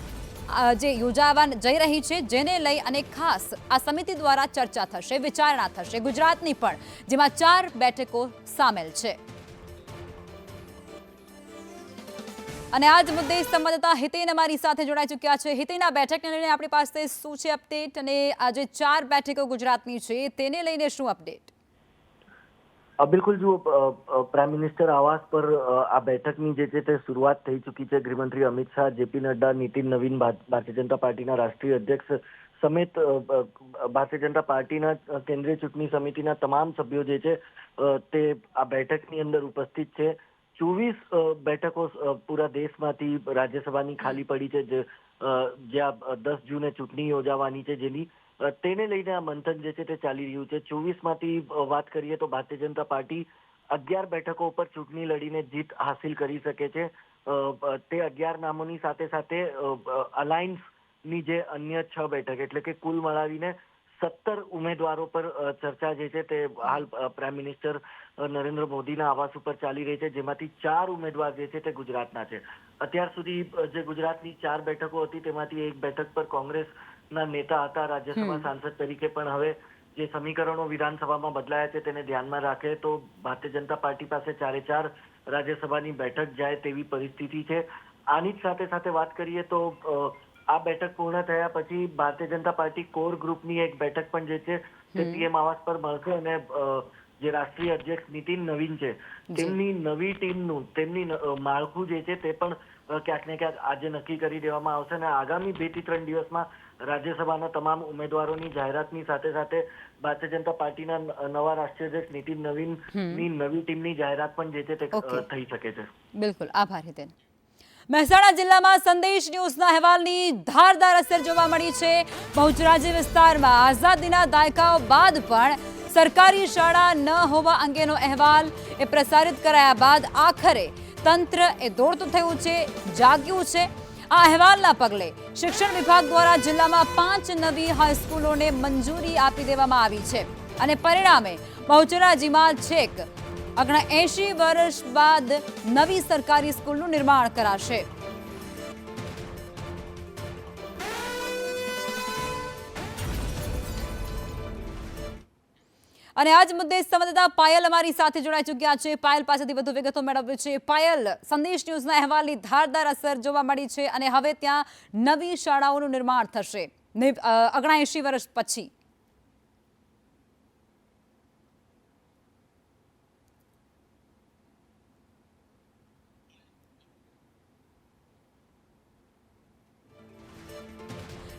જે યોજાવા જઈ રહી છે જેને લઈ અને ખાસ આ સમિતિ દ્વારા ચર્ચા થશે, વિચારણા થશે. ગુજરાતની પણ, જેમાં 4 બેઠકો સામેલ છે. અને આ જ મુદ્દે સંવાદદાતા હિતેન અમારી સાથે જોડાઈ ચૂક્યા છે. હિતેન, આ બેઠકને લઈને આપણી પાસે શું છે અપડેટ અને આ જે 4 બેઠકો ગુજરાતની છે તેને લઈને શું અપડેટ? બિલકુલ જુઓ, પ્રાઇમ મિનિસ્ટર આવાસ પર આ બેઠકની જે છે તે શરૂઆત થઈ ચૂકી છે. ગૃહમંત્રી અમિત શાહ, જેપી નડ્ડા, નીતિન નવીન, ભારતીય જનતા પાર્ટીના રાષ્ટ્રીય અધ્યક્ષ સમેત ભારતીય જનતા પાર્ટીના કેન્દ્રીય ચૂંટણી સમિતિના તમામ સભ્યો જે છે તે આ બેઠકની અંદર ઉપસ્થિત છે. 24 બેઠકો પૂરા દેશમાંથી રાજ્યસભાની ખાલી પડી છે, જ્યાં 10 જૂને ચૂંટણી યોજાવાની છે, જેની તેને લઈને આ મંથન જે છે તે ચાલી રહ્યું છે. 24માંથી વાત કરીએ તો ભારતીય જનતા પાર્ટી 11 બેઠકો ઉપર ચૂંટણી લડીને જીત હાસિલ કરી શકે છે. તે 11 નામોની સાથે સાથે અલાયન્સની જે અન્ય 6 બેઠક એટલે કે કુલ મળાવીને 17 ઉમેદવારો પર ચર્ચા જે છે તે હાલ પ્રાઇમ મિનિસ્ટર નરેન્દ્ર મોદીના આવાસ ઉપર ચાલી રહી છે, જેમાંથી 4 ઉમેદવાર જે છે તે ગુજરાતના છે. અત્યાર સુધી જે ગુજરાતની 4 બેઠકો હતી તેમાંથી એક બેઠક પર કોંગ્રેસના નેતા હતા રાજ્યસભા સાંસદ તરીકે, પણ હવે જે સમીકરણો વિધાનસભામાં બદલાયા છે તેને ધ્યાનમાં રાખે તો ભારતીય જનતા પાર્ટી પાસે 4 રાજ્યસભાની બેઠક જાય તેવી પરિસ્થિતિ છે. આની જ સાથે સાથે વાત કરીએ તો આ બેઠક પૂર્ણ થયા પછી ભારતીય જનતા પાર્ટી કોર ગ્રુપની એક બેઠક પણ જે છે તે પીએમ આવાસ પર મળશે અને જે રાષ્ટ્રીય અધ્યક્ષ નીતિન નવીન છે તેમની નવી ટીમનું તેમની માળખું જે છે તે પણ ક્યાંક ને ક્યાંક આજે નક્કી કરી દેવામાં આવશે અને આગામી 2 થી 3 દિવસમાં રાજ્યસભાના તમામ ઉમેદવારોની જાહેરાતની સાથે સાથે ભારતીય જનતા પાર્ટીના નવા રાષ્ટ્રીય અધ્યક્ષ નીતિન નવીનની નવી ટીમની જાહેરાત પણ જે છે તે થઈ શકે છે. બિલકુલ, આભાર હિતેન. મહેસાણા જિલ્લામાં સંદેશ ન્યૂઝના અહેવાલની ધારદાર અસર જોવા મળી છે. બહુચરાજી વિસ્તારમાં આઝાદીના દાયકાઓ બાદ પણ સરકારી શાળા ન હોવા અંગેનો અહેવાલ એ પ્રસારિત કરાયા બાદ આખરે તંત્ર એ દોડતું થયું છે, જાગ્યું છે. આ અહેવાલના પગલે શિક્ષણ વિભાગ દ્વારા જિલ્લામાં 5 નવી હાઈસ્કૂલોને મંજૂરી આપી દેવામાં આવી છે અને પરિણામે બહુચરાજીમાં છેક 79 વર્ષ બાદ નવી સરકારી સ્કૂલનું નિર્માણ કરાશે. અને આજ મુદ્દે સંવાદદાતા પાયલ અમારી સાથે જોડાઈ ચૂક્યા છે. પાયલ પાસેથી વધુ વિગતો મેળવવી છે. પાયલ, સંદેશ ન્યૂઝના અહેવાલની ધારદાર અસર જોવા મળી છે અને હવે ત્યાં નવી શાળાઓનું નિર્માણ થશે 79 વર્ષ પછી.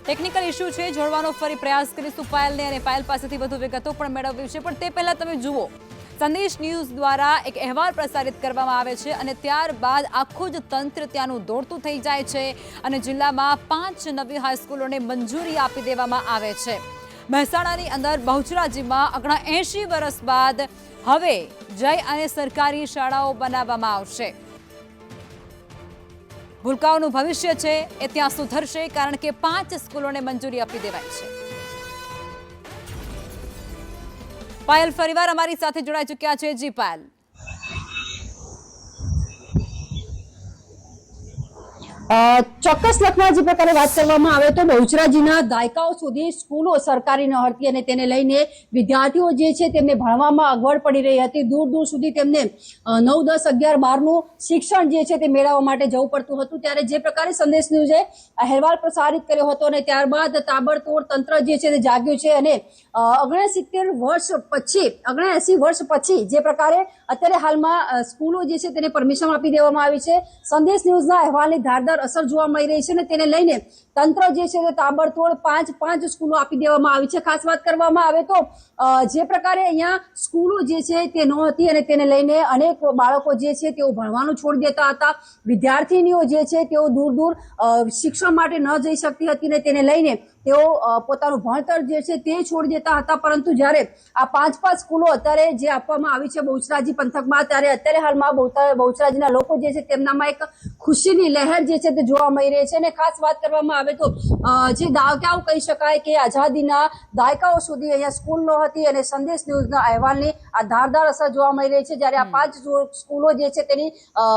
ટેકનિકલ ઇશ્યુ છે, જોડવાનો ફરી પ્રયાસ કરીશું પાયલને અને પાયલ પાસેથી વધુ વિગતો પણ મેળવવી છે. પણ તે પહેલા તમે જુઓ, સંદેશ ન્યૂઝ દ્વારા એક અહેવાલ પ્રસારિત કરવામાં આવે છે અને ત્યારબાદ આખું જ તંત્ર ત્યાંનું દોડતું થઈ જાય છે અને જિલ્લામાં 5 નવી હાઈસ્કૂલોને મંજૂરી આપી દેવામાં આવે છે. મહેસાણાની અંદર બહુચરાજીમાં 79 વર્ષ બાદ હવે જય અને સરકારી શાળાઓ બનાવવામાં આવશે. ભૂલકાઓનું ભવિષ્ય છે એ ત્યાં સુધરશે કારણ કે 5 સ્કૂલોને મંજૂરી આપી દેવાઈ છે. પાયલ ફરીવાર અમારી સાથે જોડાઈ ચૂક્યા છે. જી પાયલ. ચોક્કસ લખમાં જે પ્રકારે વાત કરવામાં આવે તો બહુચરાજીના દાયકાઓ સુધી સ્કૂલો સરકારી ન હતી અને તેને લઈને વિદ્યાર્થીઓ જે છે તેમને ભણવામાં અગવડ પડી રહી હતી. દૂર દૂર સુધી તેમને 9, 10, 11, 12નું શિક્ષણ જે છે તે મેળવવા માટે જવું પડતું હતું. ત્યારે જે પ્રકારે સંદેશ ન્યૂઝે અહેવાલ પ્રસારિત કર્યો હતો અને ત્યારબાદ તાબડતોડ તંત્ર જે છે તે જાગ્યું છે અને 79 વર્ષ પછી જે પ્રકારે અત્યારે હાલમાં સ્કૂલો જે છે તેને પરમિશન આપી દેવામાં આવી છે. સંદેશ ન્યૂઝના અહેવાલની ધારદાર અસર જોવા મળી રહી છે અને તેને લઈને તંત્ર જે છે તે તાબડતોડ 5 સ્કૂલો આપી દેવામાં આવી છે. ખાસ વાત કરવામાં આવે તો જે પ્રકારે અહીંયા સ્કૂલો જે છે તે નહોતી અને તેને લઈને અનેક બાળકો જે છે તેઓ ભણવાનું છોડી દેતા હતા. વિદ્યાર્થીનીઓ જે છે તેઓ દૂર શિક્ષણ માટે ન જઈ શકતી હતી અને તેને લઈને તેઓ પોતાનું ભણતર જે છે તે છોડી દેતા હતા. પરંતુ જ્યારે આ 5 સ્કૂલો અત્યારે જે આપવામાં આવી છે બહુચરાજી પંથકમાં, ત્યારે અત્યારે હાલમાં બહુચરાજીના લોકો જે છે તેમનામાં એક ખુશીની લહેર જે છે તે જોવા મળી રહી છે. અને ખાસ વાત કરવામાં આવે તો જે દાયકાઓ કહી શકાય કે આઝાદીના દાયકાઓ સુધી અહીંયા સ્કૂલ ન હતી અને સંદેશ ન્યૂઝના અહેવાલની આ ધારદાર અસર જોવા મળી રહી છે. જ્યારે આ 5 સ્કૂલો જે છે તેની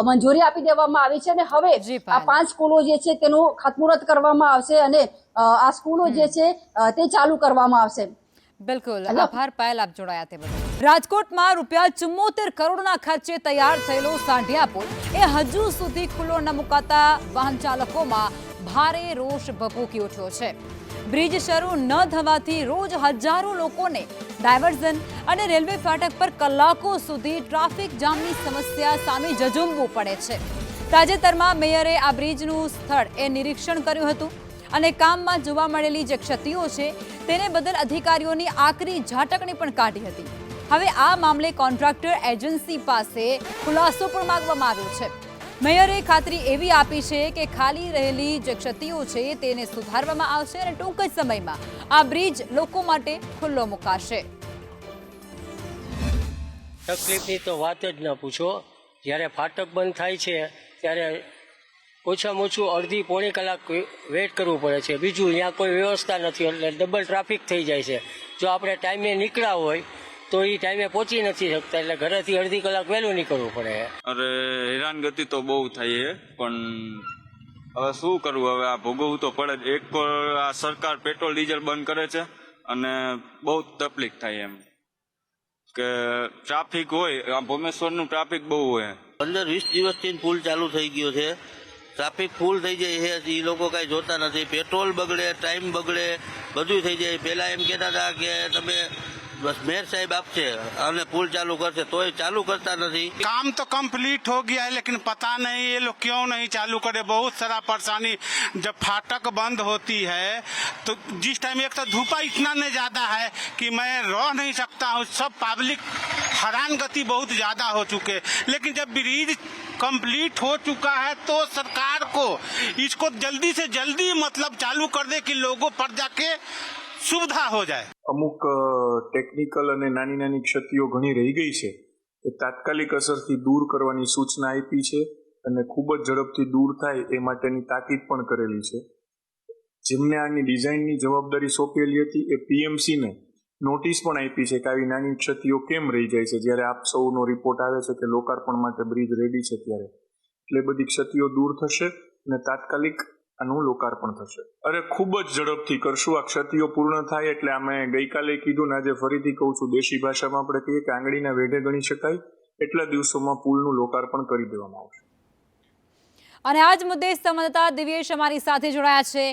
મંજૂરી આપી દેવામાં આવી છે અને હવે આ 5 સ્કૂલો જે છે તેનું ખાતમુહૂર્ત કરવામાં આવશે અને આ સ્કૂલો જે છે તે ચાલુ કરવામાં આવશે. બિલકુલ, આભાર પાયલ, આપ જોડાયા તે બદલ. રાજકોટમાં ₹74 કરોડના ખર્ચે તૈયાર થયેલો સાંઢિયા પુલ એ હજુ સુધી ખુલ્લો ન મુકાતા વાહન ચાલકોમાં ભારે રોષ ભભૂકી ઉઠ્યો છે. બ્રિજ શરૂ ન થવાથી રોજ હજારો લોકોને ડાયવર્ઝન અને રેલવે ફાટક પર કલાકો સુધી ટ્રાફિક જામની સમસ્યા સામે ઝઝૂમવું પડે છે. તાજેતરમાં મેયરે આ બ્રિજનું સ્થળ નિરીક્ષણ કર્યું હતું અને કામમાં જોવા મળેલી જે ક્ષતિઓ છે તેને બદલ અધિકારીઓની આકરી ઝાટકણી પણ કાઢી હતી. હવે આ મામલે કોન્ટ્રાક્ટર એજન્સી પાસે ખુલાસો પણ માંગવામાં આવ્યો છે. મેયરે ખાતરી એવી આપી છે કે ખાલી રહેલી જે ક્ષતિઓ છે તેને સુધારવામાં આવશે અને ટૂંક જ સમયમાં આ બ્રિજ લોકો માટે ખુલ્લો મુકાશે. તકલીફની તો વાત જ ન પૂછો. જ્યારે ફાટક બંધ થાય છે ત્યારે ઓછામાં ઓછું અડધી પોણી કલાક વેઇટ કરવું પડે છે. બીજું અહીંયા કોઈ વ્યવસ્થા નથી એટલે ડબલ ટ્રાફિક થઈ જાય છે. જો આપણે ટાઈમે નીકળ્યા હોય તો એ ટાઈમે પહોંચી નથી શકતા એટલે ઘરેથી અડધી કલાક વહેલું નીકળવું પડે. અરે હેરાનગતિ તો બહુ થાય છે પણ હવે શું કરવું, હવે આ ભોગવવું તો પડે જ. એક તો આ સરકાર પેટ્રોલ ડીઝલ બંધ કરે છે અને બહુ તકલીફ થાય એમ કે ટ્રાફિક હોય. આ ભોમેશ્વરનું ટ્રાફિક બહુ હોય. 15-20 દિવસથી પુલ ચાલુ થઈ ગયો છે. ટ્રાફિક ફૂલ થઈ જાય છે, એ લોકો કાંઈ જોતા નથી. પેટ્રોલ બગડે, ટાઈમ બગડે, બધું થઈ જાય. પહેલા એમ કહેતા હતા કે તમે बस मेयर साहब आपसे हमने पुल चालू करते तो ये चालू करता नहीं. काम तो कंप्लीट हो गया है लेकिन पता नहीं ये लोग क्यों नहीं चालू करे. बहुत सारा परेशानी. जब फाटक बंद होती है तो जिस टाइम एक तो धूपा इतना नहीं ज्यादा है कि मैं रह नहीं सकता हूँ. सब पब्लिक हैरान गति बहुत ज्यादा हो चुके. लेकिन जब ब्रिज कंप्लीट हो चुका है तो सरकार को इसको जल्दी से जल्दी मतलब चालू कर दे कि लोगों पर जाके સુવિધા હો જાય. અમુક ટેકનિકલ અને નાની નાની ક્ષતિઓ ઘણી રહી ગઈ છે એ તાત્કાલિક અસરથી દૂર કરવાની સૂચના આપી છે અને ખૂબ જ ઝડપથી દૂર થાય એ માટેની તાકીદ પણ કરેલી છે. જેમને આની ડિઝાઇનની જવાબદારી સોંપેલી હતી એ પીએમસીને નોટિસ પણ આપી છે કે આવી નાની ક્ષતિઓ કેમ રહી જાય છે જ્યારે આપ સૌનો રિપોર્ટ આવે છે કે લોકાર્પણ માટે બ્રિજ રેડી છે ત્યારે. એટલે બધી ક્ષતિઓ દૂર થશે અને તાત્કાલિક આનું લોકાર્પણ થશે. અરે ખૂબ જ ઝડપથી કરશું. આ ક્ષતિઓ પૂર્ણ થાય એટલે અમે ગઈકાલે કીધું ને આજે ફરીથી કહું છું, દેશી ભાષામાં આપણે કહીએ કે આંગળીના વેઢે ગણી શકાય એટલા દિવસોમાં પુલનું લોકાર્પણ કરી દેવામાં આવશે. અને આ જ મુદ્દે સંવાદદાતા દિવ્યેશ અમારી સાથે જોડાયા છે.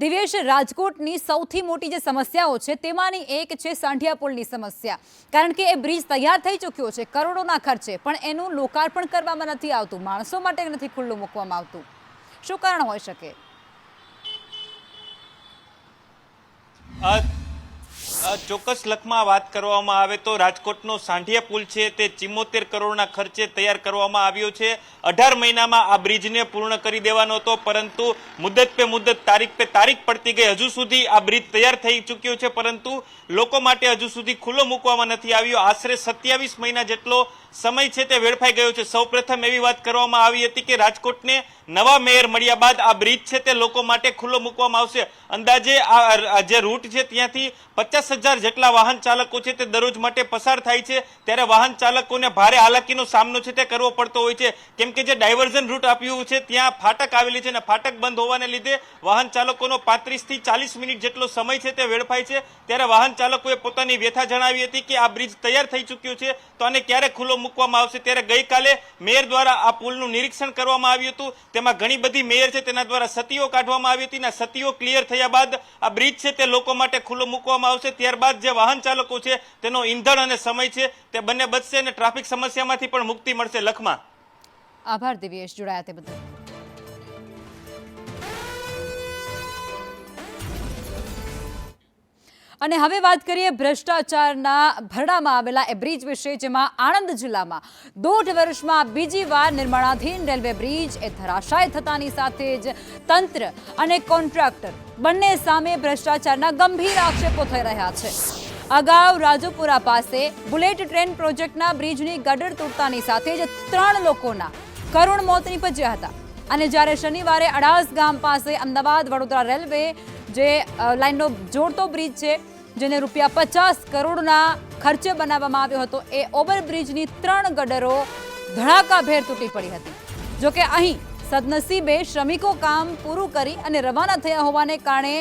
દિવ્યેશ, રાજકોટની સૌથી મોટી જે સમસ્યાઓ છે તેમાંની એક છે સાંઢિયા પુલની સમસ્યા. કારણ કે એ બ્રિજ તૈયાર થઈ ચૂક્યો છે કરોડોના ખર્ચે, પણ એનું લોકાર્પણ કરવામાં નથી આવતું, માણસો માટે નથી ખુલ્લું મૂકવામાં આવતું. શું કારણ હોઈ શકે? ચોક્કસ લખમાં વાત કરવામાં આવે તો રાજકોટનો સાંઢિયા પુલ છે તે 74 કરોડના ખર્ચે તૈયાર કરવામાં આવ્યો છે. 18 મહિનામાં આ બ્રિજને પૂર્ણ કરી દેવાનો હતો, પરંતુ મુદ્દત પે મુદ્દત તારીખ પે તારીખ પડતી ગઈ. હજુ સુધી આ બ્રિજ તૈયાર થઈ ચૂક્યો છે પરંતુ લોકો માટે હજુ સુધી ખુલ્લો મૂકવામાં નથી આવ્યો. આશરે 27 મહિના જેટલો સમય છે તે વેડફાઈ ગયો છે. સૌપ્રથમ એવી વાત કરવામાં આવી હતી કે રાજકોટને નવા મેયર મળ્યા બાદ આ બ્રિજ છે તે લોકો માટે ખુલ્લો મૂકવામાં આવશે. અંદાજે આ જે રૂટ છે ત્યાંથી 50,000 જેટલા વાહન ચાલકો છે તે દરરોજ માટે પસાર થાય છે. ત્યારે વાહન ચાલકોને ભારે હાલાકીનો સામનો છે તે કરવો પડતો હોય છે, કેમ કે જે ડાયવર્ઝન રૂટ આપ્યું છે ત્યાં ફાટક આવેલી છે અને ફાટક બંધ હોવાને લીધે વાહન ચાલકોનો 35 થી 40 મિનિટ જેટલો સમય છે તે વેડફાય છે. ત્યારે વાહન ચાલકોએ પોતાની વ્યથા જણાવી હતી કે આ બ્રિજ તૈયાર થઈ ચૂક્યો છે તો આને ક્યારે ખુલ્લો મૂકવામાં આવશે. ત્યારે ગઈકાલે મેયર દ્વારા આ પુલનું નિરીક્ષણ કરવામાં આવ્યું હતું. તેમાં ઘણી બધી મેયર છે તેના દ્વારા સતીઓ કાઢવામાં આવી હતી અને સતીઓ ક્લિયર થયા બાદ આ બ્રિજ છે તે લોકો માટે ખુલ્લો મૂકવામાં આવશે. ત્યારબાદ જે વાહન ચાલકો છે તેનો ઈંધણ અને સમય છે તે બંને બચશે અને ટ્રાફિક સમસ્યામાંથી પણ મુક્તિ મળશે. લખમાં આભાર દિવ્યેશ જોડાયા તે બદલ. અને હવે વાત કરીએ ભ્રષ્ટાચારના ભરડામાં આવેલા એ બ્રિજ વિશે, જેમાં આણંદ જિલ્લામાં 1.5 વર્ષમાં બીજી વાર નિર્માણાધીન રેલવે બ્રિજ એ ધરાશાય થતાની સાથે જ તંત્ર અને કોન્ટ્રાક્ટર બંને સામે ભ્રષ્ટાચારના ગંભીર આક્ષેપો થઈ રહ્યા છે. અગાઉ રાજુપુરા પાસે બુલેટ ટ્રેન પ્રોજેક્ટના બ્રિજની ગટર તૂટતાની સાથે જ 3 લોકોના કરુણ મોત નીપજ્યા હતા. અને જ્યારે શનિવારે અડાસ ગામ પાસે અમદાવાદ વડોદરા રેલવે જે લાઇનનો જોડતો બ્રિજ છે જેને ₹50 કરોડના ખર્ચે બનાવવામાં આવ્યો હતો, એ ઓવરબ્રિજની 3 ગડરો ધડાકાભેર તૂટી પડી હતી. જોકે અહીં સદનસીબે શ્રમિકો કામ પૂરું કરી અને રવાના થયા હોવાને કારણે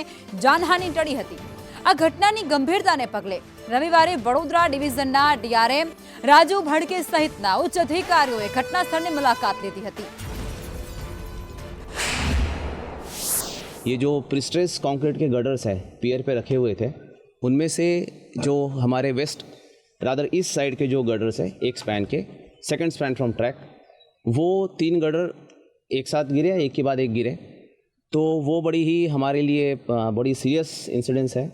જાનહાનિ ટળી હતી. આ ઘટનાની ગંભીરતાને પગલે રવિવારે વડોદરા ડિવિઝનના ડીઆરએમ રાજુ ભડકે સહિતના ઉચ્ચ અધિકારીઓએ ઘટના સ્થળની મુલાકાત લીધી હતી. ये जो प्रिस्ट्रेस कंक्रीट के गडर्स है पियर पे रखे हुए थे, उनमें से जो हमारे वेस्ट रादर ईस्ट साइड के जो गडर्स है एक स्पैन के, सेकंड स्पैन फ्रॉम ट्रैक, वो 3 गडर एक साथ गिरे, एक के बाद एक गिरे। तो वो बड़ी ही हमारे लिए बड़ी सीरियस इंसिडेंस है।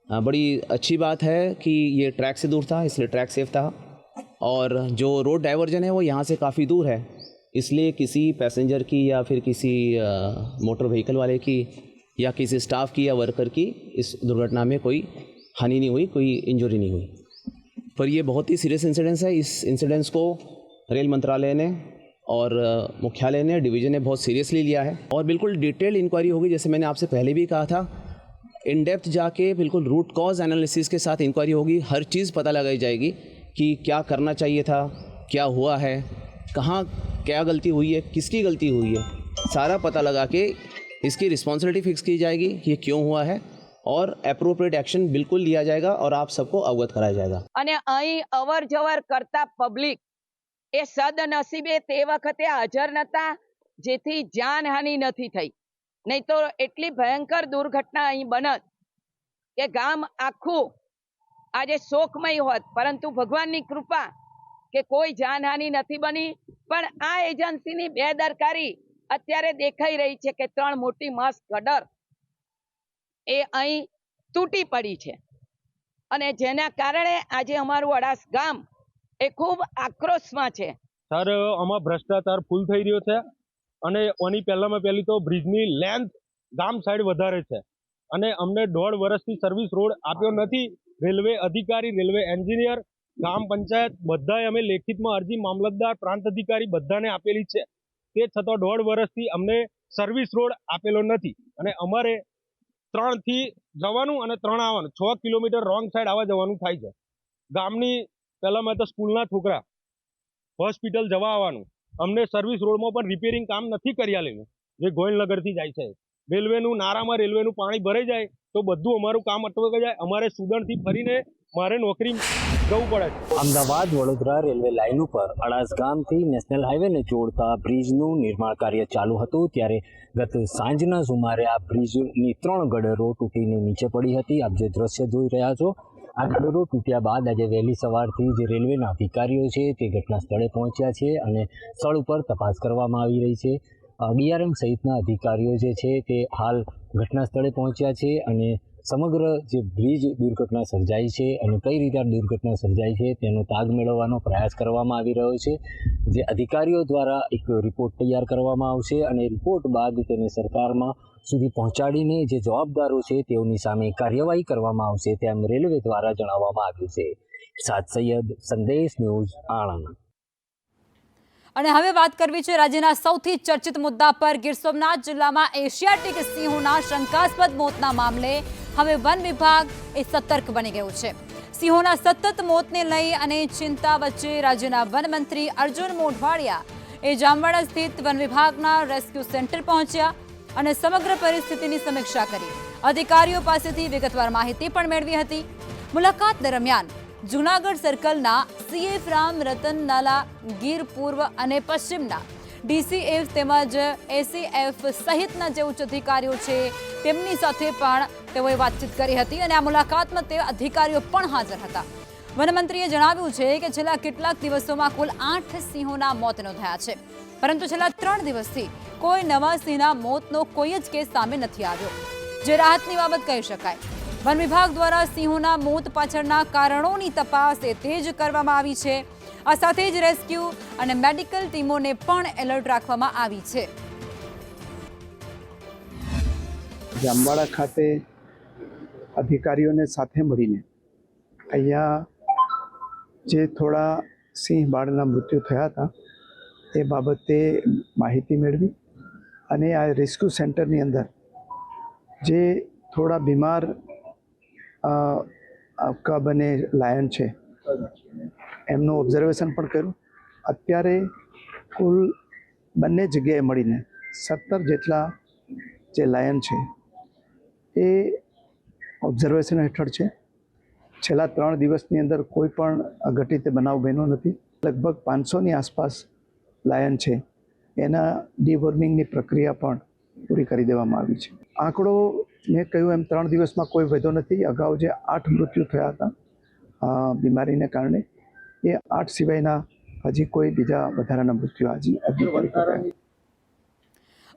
बड़ी अच्छी बात है कि ये ट्रैक से दूर था, इसलिए ट्रैक सेफ था, और जो रोड डाइवर्जन है वो यहाँ से काफ़ी दूर है, इसलिए किसी पैसेंजर की या फिर किसी मोटर व्हीकल वाले की या किसी स्टाफ की या वर्कर की इस दुर्घटना में कोई हानि नहीं हुई, कोई इंजरी नहीं हुई। पर ये बहुत ही सीरियस इंसिडेंस है। इस इंसिडेंस को रेल मंत्रालय ने और मुख्यालय ने, डिवीज़न ने बहुत सीरियसली लिया है और बिल्कुल डिटेल इंक्वायरी होगी। जैसे मैंने आपसे पहले भी कहा था, इन डेप्थ जाके बिल्कुल रूट कॉज एनालिसिस के साथ इंक्वायरी होगी। हर चीज़ पता लगाई जाएगी कि क्या करना चाहिए था, क्या हुआ है, कहाँ क्या गलती हुई है, किसकी गलती हुई है, सारा पता लगा के इसकी रिस्पॉन्सिबिलिटी फिक्स की जाएगी, ये क्यों हुआ है, और एप्रोप्रिएट एक्शन बिल्कुल लिया जाएगा और आप सबको अवगत कराया जाएगा। અને અહીં અવર જવર કરતા પબ્લિક એ સદનસીબે તે વખતે હાજર નતા, જેથી જાનહાનિ નથી થઈ, નહીં તો એટલી ભયંકર દુર્ઘટના અહીં બનત કે ગામ આખું આજે શોકમય હોત, પરંતુ ભગવાનની કૃપા કે કોઈ જાનહાનિ નથી બની। પણ આ એજન્સીની બેદરકારી અત્યારે દેખાઈ રહી છે કે 3 મોટી માસ ગટર એ અહીં તૂટી પડી છે, અને જેના કારણે આજે અમારું અડાસ ગામ એ ખૂબ આક્રોશમાં છે। સર, આમાં ભ્રષ્ટાચાર ફૂલ થઈ રહ્યો છે, અને આની પહેલામાં પહેલી તો બ્રિજની લેન્થ ગામ સાઈડ વધારે છે, અને અમને 1.5 વર્ષથી સર્વિસ રોડ આપ્યો નથી। રેલવે અધિકારી, રેલવે એન્જિનિયર, ગ્રામ પંચાયત બધાએ અમે લેખિતમાં અરજી મામલતદાર, પ્રાંત અધિકારી બધાને આપેલી છે, તે છતાં 1.5 વર્ષથી અમને સર્વિસ રોડ આપેલો નથી, અને અમારે 3 થી જવાનું અને 3 આવવાનું, 6 કિલોમીટર રોંગ સાઈડ આવવા જવાનું થાય છે। ગામની પહેલામાં તો સ્કૂલના છોકરા હોસ્પિટલ જવા આવવાનું, અમને સર્વિસ રોડમાં પણ રિપેરિંગ કામ નથી કરી આલેલું, જે ગોવિંદનગરથી જાય છે। રેલવેનું નારામાં રેલવેનું પાણી ભરાઈ જાય તો બધું અમારું કામ અટવાઈ જાય, અમારે સુદણથી ફરીને મારે નોકરી જવું પડે છે। અમદાવાદ વડોદરા રેલવે લાઇન ઉપર અડાસ ગામથી નેશનલ હાઈવેને જોડતા બ્રિજનું નિર્માણ કાર્ય ચાલુ હતું, ત્યારે ગત સાંજના સુમારે આ બ્રિજની 3 ગડરો તૂટીને નીચે પડી હતી। આપ જે દ્રશ્ય જોઈ રહ્યા છો, આ ગડરો તૂટ્યા બાદ આજે વહેલી સવારથી જે રેલવેના અધિકારીઓ છે તે ઘટના સ્થળે પહોંચ્યા છે અને સ્થળ ઉપર તપાસ કરવામાં આવી રહી છે। ડીઆરએમ સહિતના અધિકારીઓ જે છે તે હાલ ઘટના સ્થળે પહોંચ્યા છે અને સમગ્ર જે બ્રિજ દુર્ઘટના સર્જાઈ છે અને કઈ રીતે દુર્ઘટના સર્જાઈ છે તેનો તાગ મેળવવાનો પ્રયાસ કરવામાં આવી રહ્યો છે। જે અધિકારીઓ દ્વારા એક રિપોર્ટ તૈયાર કરવામાં આવશે અને રિપોર્ટ બાદ તેને સરકારમાં સુધી પહોંચાડીને જે જવાબદારો છે તેઓની સામે કાર્યવાહી કરવામાં આવશે, તેમ રેલવે દ્વારા જણાવવામાં આવ્યું છે। સાદ સૈયદ, સંદેશ ન્યૂઝ, આણંદ। અને હવે વાત કરવી છે રાજ્યના સૌથી ચર્ચિત મુદ્દા પર। ગીર સોમનાથ જિલ્લામાં એશિયાટિક સિંહોના શંકાસ્પદ મોતના મામલે હવે વન વિભાગ એ સતર્ક બની ગયું છે। સિંહોના સતત મોતને લઈ અને ચિંતા વચ્ચે રાજ્યના વન મંત્રી અર્જુન મોઢવાડિયા એ જામવાડા સ્થિત વન વિભાગના રેસ્ક્યુ સેન્ટર પહોંચ્યા અને સમગ્ર પરિસ્થિતિની સમીક્ષા કરી। અધિકારીઓ પાસેથી વિગતવાર માહિતી પણ મેળવી હતી। મુલાકાત દરમિયાન જૂનાગઢ સર્કલના સીએફ રામ રતન નાલા, ગીર પૂર્વ અને પશ્ચિમના ડીસીએફ તેમજ એસીએફ સહિતના જે ઉચ્ચ અધિકારીઓ છે તેમની સાથે પણ તેઓએ વાતચીત કરી હતી અને આ મુલાકાતમાં તે અધિકારીઓ પણ હાજર હતા। વનમંત્રીએ જણાવ્યું છે કે છેલ્લા કેટલાક દિવસોમાં કુલ 8 સિંહોના મોત નોંધાયા છે, પરંતુ છેલ્લા 3 દિવસથી કોઈ નવા સિંહના મોતનો કોઈ જ કેસ સામે નથી આવ્યો, જે રાહતની બાબત કહી શકાય। વન વિભાગ દ્વારા સિંહોના મોત પાછળના કારણોની તપાસ એ તેજ કરવામાં આવી છે। આ સાથે જ રેસ્ક્યુ અને મેડિકલ ટીમોને પણ એલર્ટ રાખવામાં આવી છે। જામવાડા ખાતે અધિકારીઓને સાથે મળીને અહીંયા જે થોડા સિંહ બાળના મૃત્યુ થયા હતા એ બાબતે માહિતી મેળવી અને આ રેસ્ક્યુ સેન્ટરની અંદર જે થોડા બીમાર કબ અને લાયન છે એમનું ઓબ્ઝર્વેશન પણ કર્યું। અત્યારે કુલ બંને જગ્યાએ મળીને 17 જેટલા જે લાયન છે એ ઓબ્ઝર્વેશન હેઠળ છે। છેલ્લા 3 દિવસની અંદર કોઈ પણ અઘટિત બનાવ બન્યો નથી। લગભગ 500ની આસપાસ લાયન છે, એના ડિવોર્મિંગની પ્રક્રિયા પણ પૂરી કરી દેવામાં આવી છે। આંકડો મેં કહ્યું એમ 3 દિવસમાં કોઈ વધ્યો નથી. અગાઉ જે 8 મૃત્યુ થયા હતા બીમારીને કારણે, એ 8 સિવાયના હજી કોઈ બીજા વધારાના મૃત્યુ હજી.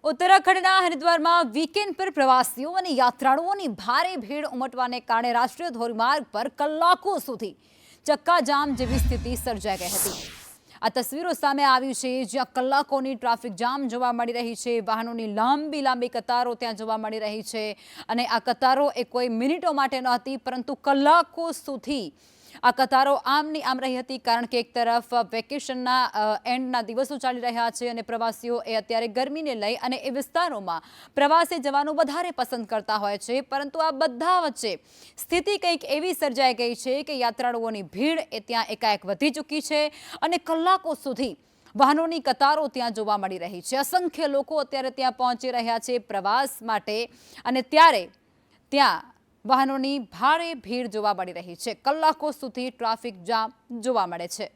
ઉત્તરાખંડના હરિદ્વારમાં વીકેન્ડ પર પ્રવાસીઓ અને યાત્રાળુઓની ભારે ભીડ ઉમટવાને કારણે રાષ્ટ્રીય ધોરીમાર્ગ પર કલાકો સુધી ચક્કાજામ જેવી સ્થિતિ સર્જાઈ ગઈ હતી. આ તસવીરો સામે આવી છે, જ્યાં કલાકોની ટ્રાફિક જામ જોવા મળી રહી છે. વાહનોની લાંબી કતારો ત્યાં જોવા મળી રહી છે, અને આ કતારો એ કોઈ મિનિટો માટે ન હતી, પરંતુ કલાકો સુધી આ કતારો આમની આમ રહી હતી. કારણ કે એક તરફ વેકેશનના એન્ડના દિવસો ચાલી રહ્યા છે અને પ્રવાસીઓ એ અત્યારે ગરમીને લઈ અને એ વિસ્તારોમાં પ્રવાસે જવાનું વધારે પસંદ કરતા હોય છે. પરંતુ આ બધા વચ્ચે સ્થિતિ કંઈક એવી સર્જાઈ ગઈ છે કે યાત્રાળુઓની ભીડ એ ત્યાં એકાએક વધી ચૂકી છે અને કલાકો સુધી વાહનોની કતારો ત્યાં જોવા મળી રહી છે. અસંખ્ય લોકો અત્યારે ત્યાં પહોંચી રહ્યા છે પ્રવાસ માટે, અને ત્યારે ત્યાં વાહનોની ભારે ભીડ જોવા મળી રહી છે. કલાકો સુધી ટ્રાફિક જામ જોવા મળે છે.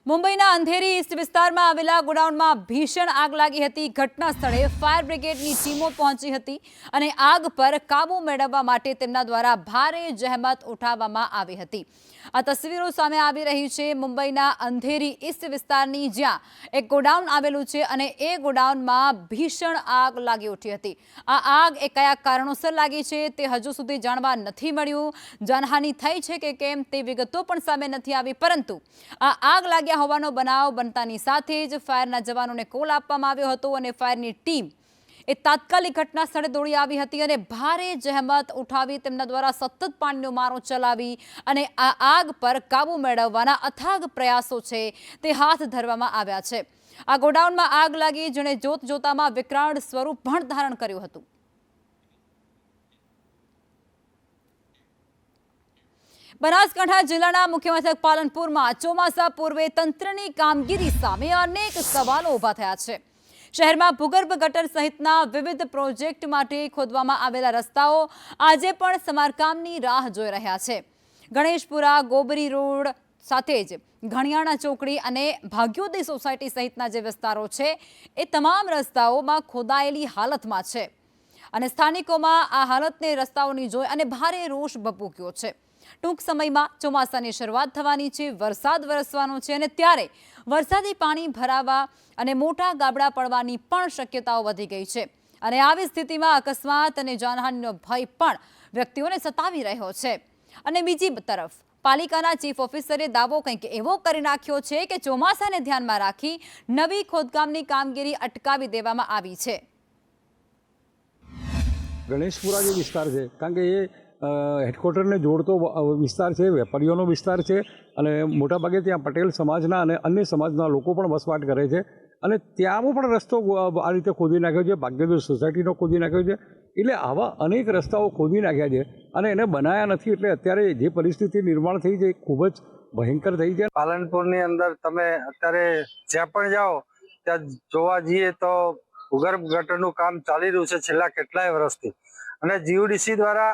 મુંબઈના અંધેરી ઈસ્ટ વિસ્તારમાં આવેલા ગોડાઉનમાં ભીષણ આગ લાગી હતી. ઘટના સ્થળે ફાયર બ્રિગેડની ટીમો પહોંચી હતી અને આગ પર કાબુ મેળવવા માટે તેમના દ્વારા ભારે જહેમત ઉઠાવવામાં આવી હતી. આ તસવીરો સામે આવી રહી છે મુંબઈના અંધેરી ઈસ્ટ વિસ્તારની, જ્યાં એક ગોડાઉન આવેલું છે અને એ ગોડાઉનમાં ભીષણ આગ લાગી ઉઠી હતી. આ આગ એ કયા કારણોસર લાગી છે તે હજુ સુધી જાણવા નથી મળ્યું. જાનહાનિ થઈ છે કે કેમ તે વિગતો પણ સામે નથી આવી, પરંતુ આ આગ લાગ્યા હોવાનો બનાવ બનતાની સાથે જ ફાયરના જવાનોને કોલ આપવામાં આવ્યો હતો અને ફાયરની ટીમ એ તાત્કાલિક ઘટના સ્થળે દોડી આવી હતી અને ભારે જહેમત ઉઠાવી તેમના દ્વારા સતત પાણીનો મારો ચલાવી અને આ આગ પર કાબુ મેળવવાના અથાગ પ્રયાસો છે તે હાથ ધરવામાં આવ્યા છે. આ ગોડાઉનમાં આગ લાગી જેણે જોત જોતામાં વિકરાળ સ્વરૂપ પણ ધારણ કર્યું હતું. બનાસકાંઠા જિલ્લાના મુખ્ય મથક પાલનપુરમાં ચોમાસા પૂર્વે તંત્રની કામગીરી સામે અનેક સવાલો ઊભા થયા છે. શહેરમાં ભૂગર્ભ ગટર સહિતના વિવિધ પ્રોજેક્ટ માટે ખોદવામાં આવેલા રસ્તાઓ આજે પણ સમારકામની રાહ જોઈ રહ્યા છે. ગણેશપુરા, ગોબરી રોડ સાથે જ ઘણિયાણા ચોકડી અને ભાગ્યોદય સોસાયટી સહિતના જે વિસ્તારો છે એ તમામ રસ્તાઓમાં ખોદાયેલી હાલતમાં છે અને સ્થાનિકોમાં આ હાલતને રસ્તાઓની જોઈ અને ભારે રોષ ભભૂક્યો છે. ટૂંક સમયમાં ચોમાસાની શરૂઆત થવાની છે, વરસાદ વરસવાનો છે અને ત્યારે વરસાદી પાણી ભરાવા અને મોટા ગાબડા પડવાની પણ શક્યતાઓ વધી ગઈ છે. અને આવી સ્થિતિમાં અકસ્માત અને જાનહાનિનો ભય પણ વ્યક્તિઓને સતાવી રહ્યો છે. અને બીજી તરફ પાલિકાના ચીફ ઓફિસરે દાવો કંઈક એવો કરી નાખ્યો છે કે ચોમાસાને ધ્યાનમાં રાખી નવી ખોદકામની કામગીરી અટકાવી દેવામાં આવી છે. ગણેશપુરા જે વિસ્તાર છે, કારણ કે એ હેડક્વાર્ટરને જોડતો વિસ્તાર છે, વેપારીઓનો વિસ્તાર છે અને મોટાભાગે ત્યાં પટેલ સમાજના અને અન્ય સમાજના લોકો પણ વસવાટ કરે છે અને ત્યાંનો પણ રસ્તો આ રીતે ખોદી નાખ્યો છે. ભાગ્યોદય સોસાયટીનો ખોદી નાખ્યો છે. એટલે આવા અનેક રસ્તાઓ ખોદી નાખ્યા છે અને એને બનાવ્યા નથી. એટલે અત્યારે જે પરિસ્થિતિ નિર્માણ થઈ છે એ ખૂબ જ ભયંકર થઈ છે. પાલનપુરની અંદર તમે અત્યારે જ્યાં પણ જાઓ ત્યાં જોવા જઈએ તો ભૂગર્ભ ગટરનું કામ ચાલી રહ્યું છે છેલ્લા કેટલાય વર્ષથી, અને જીયુડીસી દ્વારા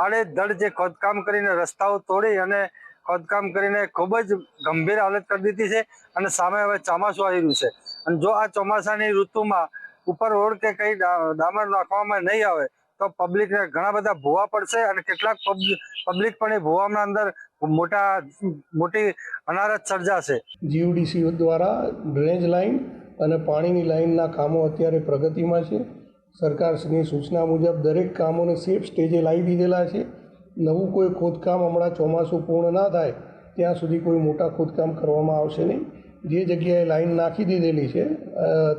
આડેધડ જે ખોદકામ કરીને રસ્તાઓ તોડી અને ખોદકામ કરીને ખૂબ જ ગંભીર હાલત કરી દીધી છે. અને સામે હવે ચોમાસું આવી રહ્યું છે અને જો આ ચોમાસાની ઋતુમાં ઉપર રોડ કે કંઈ ડામર નાખવામાં નહીં આવે તો પબ્લિકને ઘણા બધા ભૂવા પડશે અને કેટલાક પબ્લિક પણ એ ભૂવાના અંદર મોટી અનારત સર્જાશે. જીયુડીસી દ્વારા ડ્રેનેજ લાઇન અને પાણીની લાઇનના કામો અત્યારે પ્રગતિમાં છે. સરકારની સૂચના મુજબ દરેક કામોને સેફ સ્ટેજે લાવી દીધેલા છે. નવું કોઈ ખોદકામ હમણાં ચોમાસું પૂર્ણ ના થાય ત્યાં સુધી કોઈ મોટા ખોદકામ કરવામાં આવશે નહીં. જે જગ્યાએ લાઈન નાખી દીધેલી છે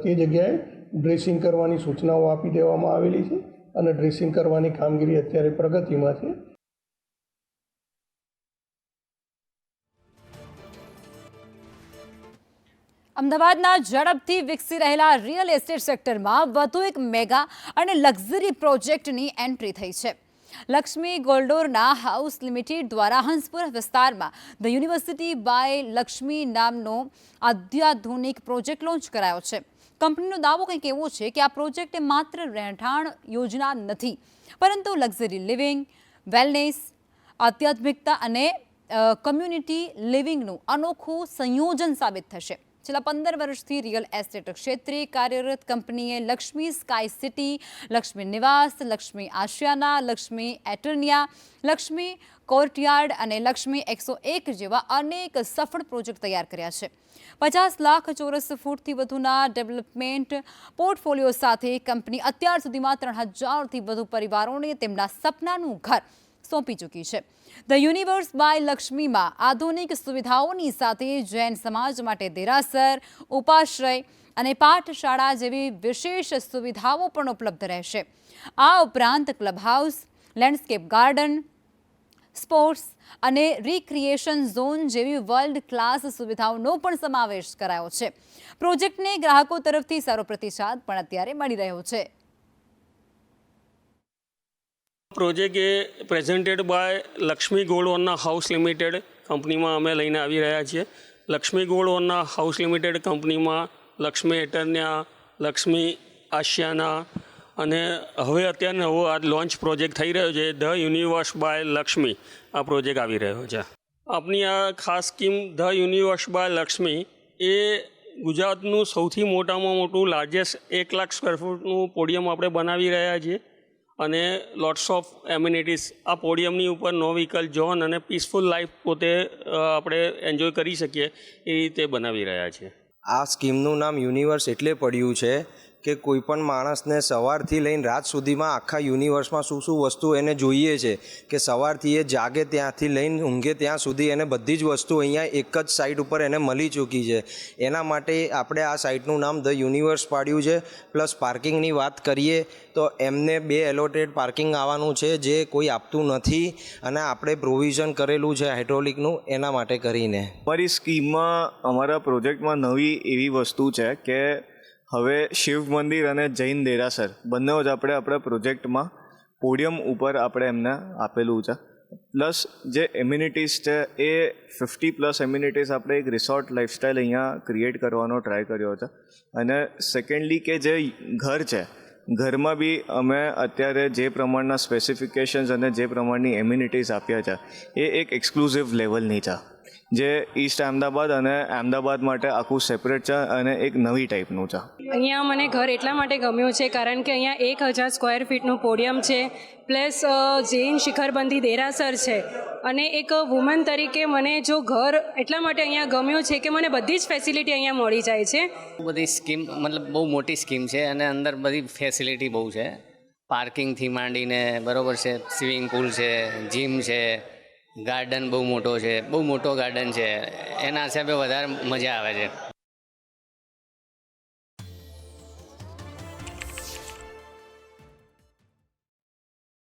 તે જગ્યાએ ડ્રેસિંગ કરવાની સૂચનાઓ આપી દેવામાં આવેલી છે અને ડ્રેસિંગ કરવાની કામગીરી અત્યારે પ્રગતિમાં છે. અમદાવાદના ઝડપથી વિકસી રહેલા રિયલ એસ્ટેટ સેક્ટરમાં વધુ એક મેગા અને લક્ઝરી પ્રોજેક્ટની એન્ટ્રી થઈ છે. લક્ષ્મી ગોલ્ડોરના હાઉસ લિમિટેડ દ્વારા હંસપુર વિસ્તારમાં ધ યુનિવર્સિટી બાય લક્ષ્મી નામનો અત્યાધુનિક પ્રોજેક્ટ લોન્ચ કરાયો છે. કંપનીનો દાવો કંઈક એવો છે કે આ પ્રોજેક્ટ માત્ર રહેઠાણ યોજના નથી, પરંતુ લક્ઝરી લિવિંગ, વેલનેસ, આધ્યાત્મિકતા અને કમ્યુનિટી લિવિંગનું અનોખું સંયોજન સાબિત થશે. છેલ્લા 15 વર્ષથી રિયલ એસ્ટેટ ક્ષેત્રે કાર્યરત કંપનીએ લક્ષ્મી સ્કાય સિટી, લક્ષ્મી નિવાસ, લક્ષ્મી આશિયાના, લક્ષ્મી એટર્નિયા, લક્ષ્મી કોર્ટયાર્ડ અને લક્ષ્મી 101 જેવા અનેક સફળ પ્રોજેક્ટ તૈયાર કર્યા છે. 50 લાખ ચોરસ ફૂટથી વધુના ડેવલપમેન્ટ પોર્ટફોલિયો સાથે કંપની અત્યાર સુધીમાં 3000થી વધુ પરિવારોને તેમના સપનાનું ઘર સોંપી ચૂકી છે. ધ યુનિવર્સ બાય લક્ષ્મીમાં આધુનિક સુવિધાઓની સાથે જૈન સમાજ માટે દેરાસર, ઉપાશ્રય અને પાઠશાળા જેવી વિશેષ સુવિધાઓ પણ ઉપલબ્ધ રહેશે. આ ઉપરાંત club house, landscape garden, sports અને રિક્રિએશન ઝોન જેવી વર્લ્ડ ક્લાસ સુવિધાઓનો પણ સમાવેશ કરાયો છે. પ્રોજેક્ટને ગ્રાહકો તરફથી સારો પ્રતિસાદ પણ અત્યારે મળી રહ્યો છે. પ્રોજેક્ટ એ પ્રેઝન્ટેડ બાય લક્ષ્મી ગોલ્ડ ઓનના હાઉસ લિમિટેડ કંપનીમાં અમે લઈને આવી રહ્યા છીએ. લક્ષ્મી ગોલ્ડ ઓનના હાઉસ લિમિટેડ કંપનીમાં લક્ષ્મી એટર્નિયા, લક્ષ્મી આશિયાના અને હવે અત્યારે નવો આ લોન્ચ પ્રોજેક્ટ થઈ રહ્યો છે ધ યુનિવર્સ બાય લક્ષ્મી. આ પ્રોજેક્ટ આવી રહ્યો છે. આપણી આ ખાસ scheme the universe by Lakshmi એ ગુજરાતનું સૌથી મોટામાં મોટું લાર્જેસ્ટ 1 લાખ સ્ક્વેર ફૂટનું પોડિયમ આપણે બનાવી રહ્યા છીએ અને લોટ્સ ઓફ એમ્યુનિટીઝ આ પોડિયમની ઉપર નો વ્હીકલ ઝોન અને પીસફુલ લાઈફ પોતે આપણે એન્જોય કરી શકીએ એ રીતે બનાવી રહ્યા છીએ. આ સ્કીમનું નામ યુનિવર્સ એટલે પડ્યું છે કે કોઈ પણ માણસને સવારથી લઈને રાત સુધીમાં આખા યુનિવર્સમાં શું શું વસ્તુ એને જોઈએ છે કે સવારથી એ જાગે ત્યાંથી લઈને ઊંઘે ત્યાં સુધી એને બધી જ વસ્તુ અહીંયા એક જ સાઇટ ઉપર એને મળી ચૂકી છે. એના માટે આપણે આ સાઇટનું નામ ધ યુનિવર્સ પાડ્યું છે. પ્લસ પાર્કિંગની વાત કરીએ તો એમને 2 એલોટેડ પાર્કિંગ આવવાનું છે જે કોઈ આપતું નથી અને આપણે પ્રોવિઝન કરેલું છે હાઇડ્રોલિકનું એના માટે કરીને. અમારી સ્કીમમાં અમારા પ્રોજેક્ટમાં નવી એવી વસ્તુ છે કે હવે શિવ મંદિર અને જૈન દેરાસર બંને જ આપણે આપણા પ્રોજેક્ટમાં પોડિયમ ઉપર આપણે એમને આપેલું છે. પ્લસ જે એમ્યુનિટીઝ છે એ 50+ એમ્યુનિટીઝ આપણે એક રિસોર્ટ લાઈફસ્ટાઈલ અહીંયા ક્રિએટ કરવાનો ટ્રાય કર્યો છે. અને સેકન્ડલી કે જે ઘર છે ઘરમાં બી અમે અત્યારે જે પ્રમાણના સ્પેસિફિકેશન્સ અને જે પ્રમાણની એમ્યુનિટીઝ આપ્યા છે એ એક એક્સક્લુઝિવ લેવલની છે જે ઈસ્ટ અમદાવાદ અને અમદાવાદ માટે આખું સેપરેટ છે અને એક નવી ટાઈપનું છે. અહીંયા મને ઘર એટલા માટે ગમ્યું છે કારણ કે અહીંયા 1000 સ્ક્વેર ફીટનું પોડિયમ છે, પ્લસ જૈન શિખરબંધી દેરાસર છે અને એક વુમન તરીકે મને જો ઘર એટલા માટે અહીંયા ગમ્યું છે કે મને બધી જ ફેસિલિટી અહીંયા મળી જાય છે. બધી સ્કીમ મતલબ બહુ મોટી સ્કીમ છે અને અંદર બધી ફેસિલિટી બહુ છે. પાર્કિંગથી માંડીને બરાબર છે, સ્વિમિંગ પુલ છે, જીમ છે, ગાર્ડન બહુ મોટો છે, બહુ મોટો ગાર્ડન છે. એના હિસાબે વધારે મજા આવે છે.